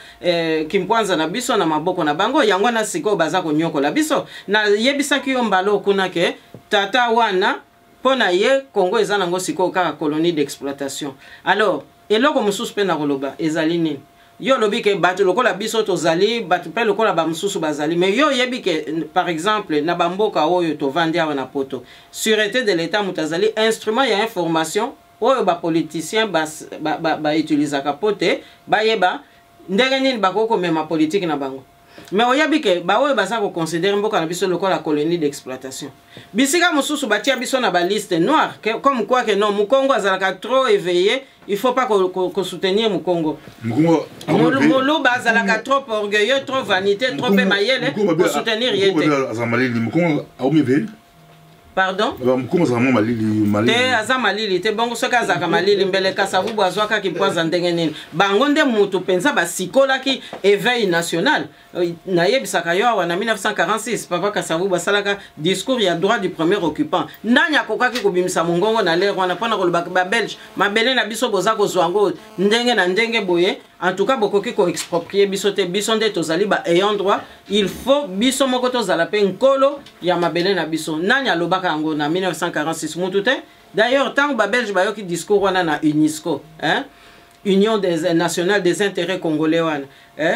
kimpwanza na biso na maboko na bango yango na siko baza ko nyoko la biso na yebisa ki yombalo kuna ke tata wana pona ye Congo ezana ngo siko kaka colonie d'exploitation alors eloko mususu pe na koloba ezali nini yo lobi ke bato lokola biso tozali bato pe lokola ba mususu bazali mais yo yebi ke par exemple na bamboka oyo to vandi awa na poto sûreté de l'état mutazali instrument ya information oyo ba politicien ba utiliser kapote ba yeba ndenge nini bakoko mema politique na bango mais oyebi ke ba oyo baza ko considérer mboka na biso lokola colonie d'exploitation bisika mususu batia biso na ba liste noire comme quoi que non Mukongo azalaka trop éveillé il faut pas qu'on soutenir Mukongo Muluba azalaka trop orgueilleux trop vanité trop mayele pour soutenir yete pardon te aza malili te bongo soki azaka malili mbele Kasavubu azwaka kipwaza ndenge nini bango nde mutu penza basikolaki éveil national nayebisaka yo awa na 1946 papa Kasavubu asalaka discours ya droit du premier occupant ndani akokaki kobimisa mongongo na lere wana mpona kolobaka babelge mabele na biso boza kozwa yango ndenge na ndenge boye en tout cas bokoki ko exproprier biso te biso nde tozali ba ayant droit il faut biso moko tozala pe nkolo ya mabele na biso nani alobaka yango na 1946 mutu te d'ailleurs tant ba belge bayoki discours wana na UNESCO Union nationale des intérêts congolais wana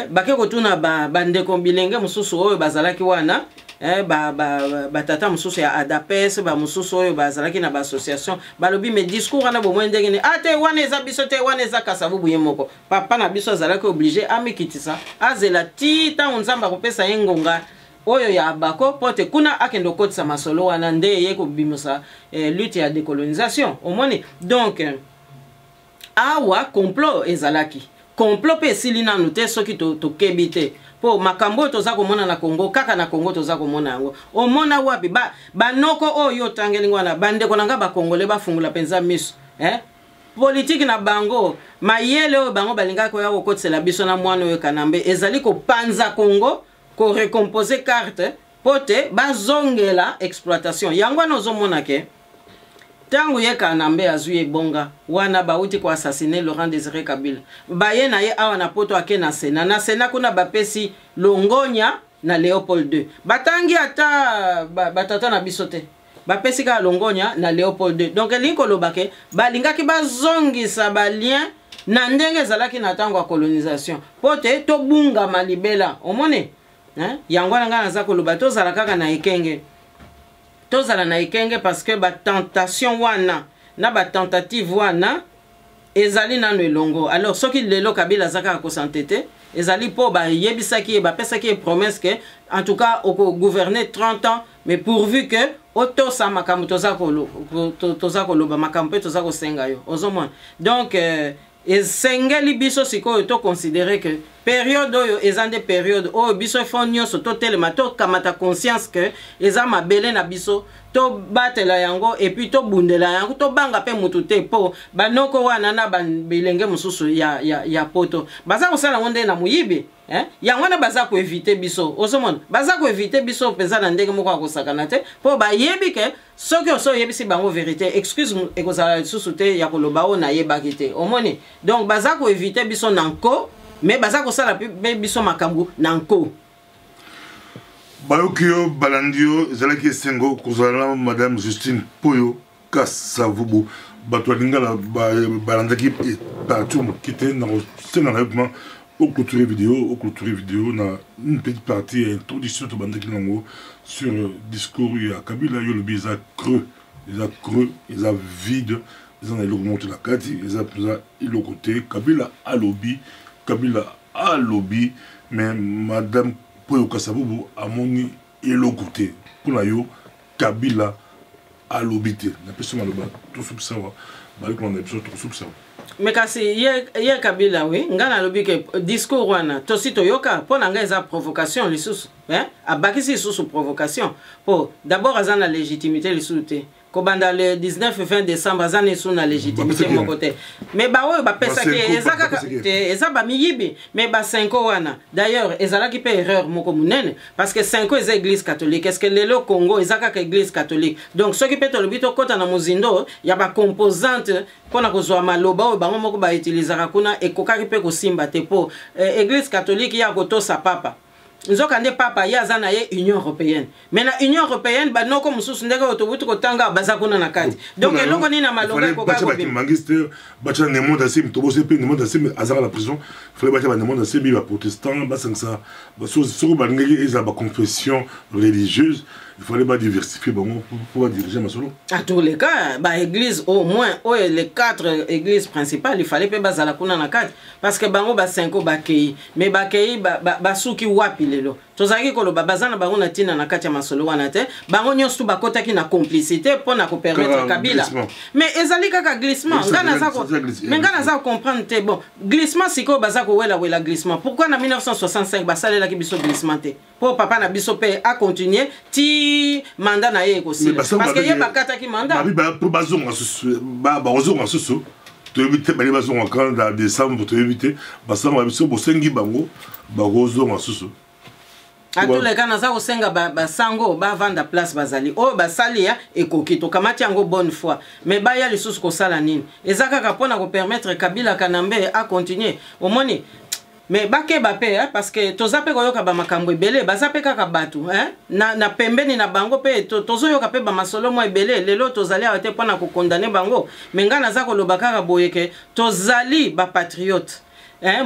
bake kotuna bandeko bilenge mususu oyo bazalaki wana batata mususu ya ADAPES ba mususu oyo bazalaki na ba association balobi me discours wana bomwe ndenge ni ate wana eza biso te wana eza Kasavubu ye moko papa na biso azalaki obligé amikitisa azela tita onzamba kopesa yengonga oyo ya bako pote kuna akendo kotisa masolo wana nde ye kobimisa lutte ya décolonisation omoni donc awa complot ezalaki complot pe esili nanu te soki tokebi te po makambo toza komona na Congo kaka na Congo toza komona yango omona wapi banoko oyo tangelingo wana bandeko nanga bakongole bafungula penza miso politique na bango mayele oyo bango balinga ko ya kokotsela biso na mwana oyo Kanambe ezali kopanza Congo ko recomposer carte pote bazongela exploitation yango nozomona ke tangu ye Kanambe azuye bonga wana bauti ko assassiner Laurent Désiré Kabila baye na ye awa na poto ake na Sena kuna bapesi Longonya na Léopold II batangi ata batata na bisote bapesi ka Longonya na Léopold II donc elinko lobake balingaki bazongisa balien na ndenge zalaki na tango ya colonisation pote to bunga malibela omone yango nga naza koloba tozala kaka na ekenge tozala na ekenge parce que ba tentation wana na ba tentative wana ezali nanu elongo alors soki lelo Kabila zaka ko santete ezali po ba yebisaki ba pesaki promesse que en tout cas au gouverner 30 ans mais pourvu que auto sa makambo toza ko loba makambo toza ko senga yo ozomona donc esengeli biso sikoyo to considérer que période oyo ezande période oyo biso fonyo so to telema to kamata conscience que eza mabele na biso to batela yango et puis to bundela yango to banga pe mutu te po banoko wana na bilenge mususu ya poto baza kosala ngonde na muyibi yango na baza ko éviter biso ozomona baza ko éviter biso peza na ndenge moko akosakana te po ba yebi ke soki oso yebisi bango vérité excuse ekozala susu te ya koloba o na yebaki te omoni donc baza ko éviter biso nanko mais baza ko sala pe biso makambu nanko
Bayokio Balandio zalaki sengo kozala madame Justine Poyo Kasavubu batwalinga la balandaki partout kité na sena na yopma au clôturer vidéo na une petite partie introduction to bandaki nango sur le discours ya Kabila yo le biza creux ils a vide ils ont augmenté la kati ils a il au côté Kabila a lobby mais madame Poyo Kasavubu amoni et le côté pour la yo Kabila à l'obité na personne maloba tout sous ça va qu'on a besoin tout sous ça
mais kasi ye Kabila oui ngana lobi ke discours wana tosi toyoka pona nga eza provocation lisusu abakisi lisusu provocation po d'abord azana légitimité lisusu te kobanda le 19 fin décembre azana sous na légitimité mon côté mais ba oyo ba pesa ke ezaka eza ba miyibi mais ba 5 wana d'ailleurs ezala ki pe erreur moko munene parce que 5 eza église catholique est-ce que lelo Congo ezaka ka église catholique donc ce qui peut to lobito kota na muzindo ya ba composante pona kozwa maloba oyo bango moko ba utilisaka kuna ekokaki pe kosimba te po église catholique ya kotosa papa nzokande papa ya zana ye Union européenne mais na Union européenne ba noko mususu ndenge otobutu kotanga baza kuna na kati donc eloko ni na malonga ko ka ko
magister bacha ne monde assez tobose pe ne monde assez azara la prison fallait bacha ne monde assez bi ba protestant ba sangsa ba so ba ngeli eza ba confession religieuse il fallait pas diversifier bon pour diriger ma solo
à tous les cas ba église au moins les 4 églises principales il fallait pas bazala kuna na kati parce que bango ba 5 ba kei mais ba kei ba suki wapi lelo tozaki koloba bazana bango na tina na kati ya masolo wana te bango nyonso bakotaki na complicité pour na ko permettre Kabila mais ezali kaka glissement ngana zako mais ngana zako comprendre te bon glissement siko bazako wela glissement pourquoi na 1965 basalela ki biso glissement te pour papa na biso pe a continuer ti mandat na ye ko sila parce que ye bakata ki mandat
ba pour bazonga ba ozonga susu to éviter ba bazonga quand en décembre to éviter basanga biso bosengi bango ba ozonga susu
à tous les cas naza kosenga ba sango ba vanda place bazali o basali ya ekoki to kamati yango bonne foi mais ba ya lisusu ko sala nini ezaka ka pona ko permettre Kabila Kanambe a continuer au moni mais bake bape parce que tozape koyoka ba makambo ebele bazape kaka batu na pembeni na bango pe tozoyoka pe ba masolo mo ebele lelo tozali ate pona ko condamner bango mais ngana za ko lobaka boyeke tozali ba patriote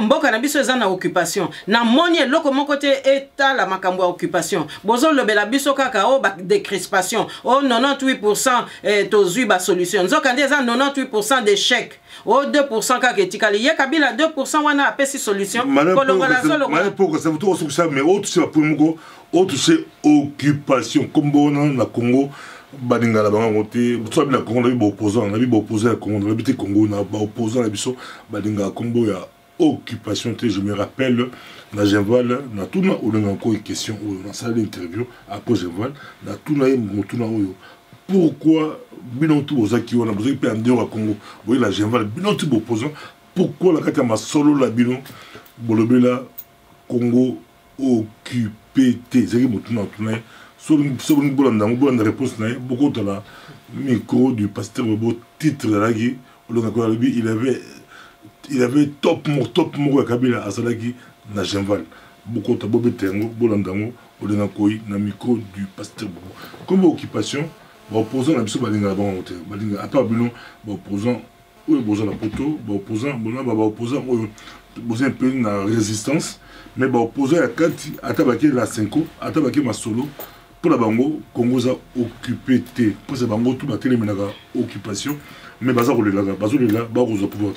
mboka na biso eza na occupation na moni eloko moko te eta la makambo ya occupation bozo lobela biso kaka o ba décrispation o 98% tozui ba solution nzokande eza 98% d'échec o 2% kaka etikali ye Kabila 2% wana apesi solution kolongola zolo
pour ça vous tout ça mais autre c'est pour moko autre c'est occupation comme bona na Congo badingala bango te to bila Congo na bi opposant na bi opposé à Congo na bi Congo na ba opposant na biso badingala Congo ya occupation, je me rappelle, na Genval, na tout na encore une question, na salle d'interview, après Genval, na tout na oyo. Pourquoi, bilan tout aux acquis, on a besoin de payer en Congo, vous voyez la Genval, bilan tout opposant, pourquoi la carte ma solo la bilan, bolobela, Congo occupé, c'est que vous tournez, sur une bonne réponse, beaucoup de la micro du pasteur Bobo, titre de la guerre, il avait top mot Kabila Asalaki na Genval. Beaucoup de Bobo Tengo, Bolandango, Olenakoi, na micro du pasteur Bobo. Comme occupation, opposant la biso balinga bango te. Balinga à part bilan, opposant la poto, opposant un peu na résistance, mais opposant à Kati, atabaki la 5, atabaki ma solo. Pour la bango, Congo a occupé te. Pour ça bango tout battre les menaga occupation, mais baza rolela, baza pouvoir.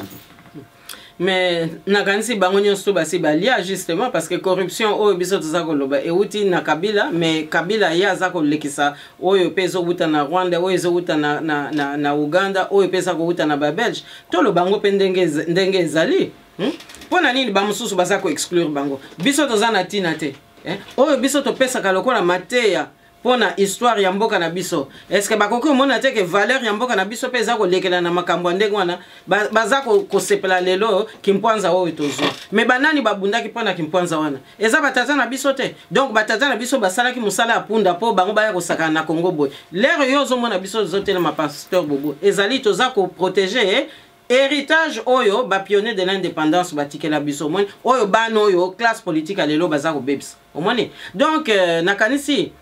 Mais nakanisi bango nyonso basi balia justement parce que corruption oyo biso toza koloba euti na Kabila mais Kabila ya za kolekisa oyo pezo buta na Rwanda oyo zo buta na Uganda oyo pesa ko buta na ba Belge tolo bango pe ndenge ezali pona nini ba mususu baza ko exclure bango biso toza na tina te oyo biso to pesa ka lokola mateya pona histoire ya mboka na biso est-ce que bakoki mona te que valeur ya mboka na biso peza ko lekela na makambo ndenge wana baza ko sepela lelo kimpwanza oyo tozo mais banani babundaki pona kimpwanza wana eza batata na biso te donc batata na biso basala ki musala apunda po bango baya ko saka na Congo boy l'air yozo mona biso zotela ma pasteur Bobo ezali toza ko protéger héritage oyo ba pionnier de l'indépendance batikela biso moni oyo bano oyo classe politique lelo baza ko bebs au moins donc nakanisi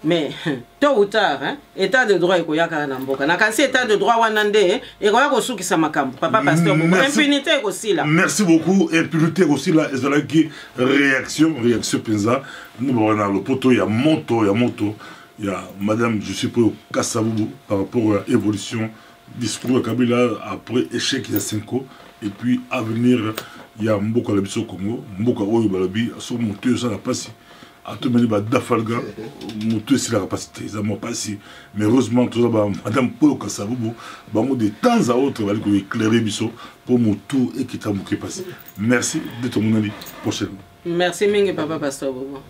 mais tôt ou tard état de droit ekoyaka na mboka na kansi état de droit wana nde ekoya kosukisa makambo papa pasteur Bobo impunité aussi là
merci beaucoup impunité aussi là ezalaki réaction penza nous on a le poto ya moto ya madame je suppose Kassavubu par rapport à évolution discours de Kabila après échec il y a 5 ans et puis avenir il y a mboka la biso Congo mboka oyo balabi so monter ça la passe atomeli badafalga moto esila capacité eza mwa pasi mais heureusement toza madame Polo Kasavubu bango de temps à autre bali koéclairer biso mpo motu ekita moke pasi merci de tomonani prochainement.
Merci mingi papa Pasteur Bobo.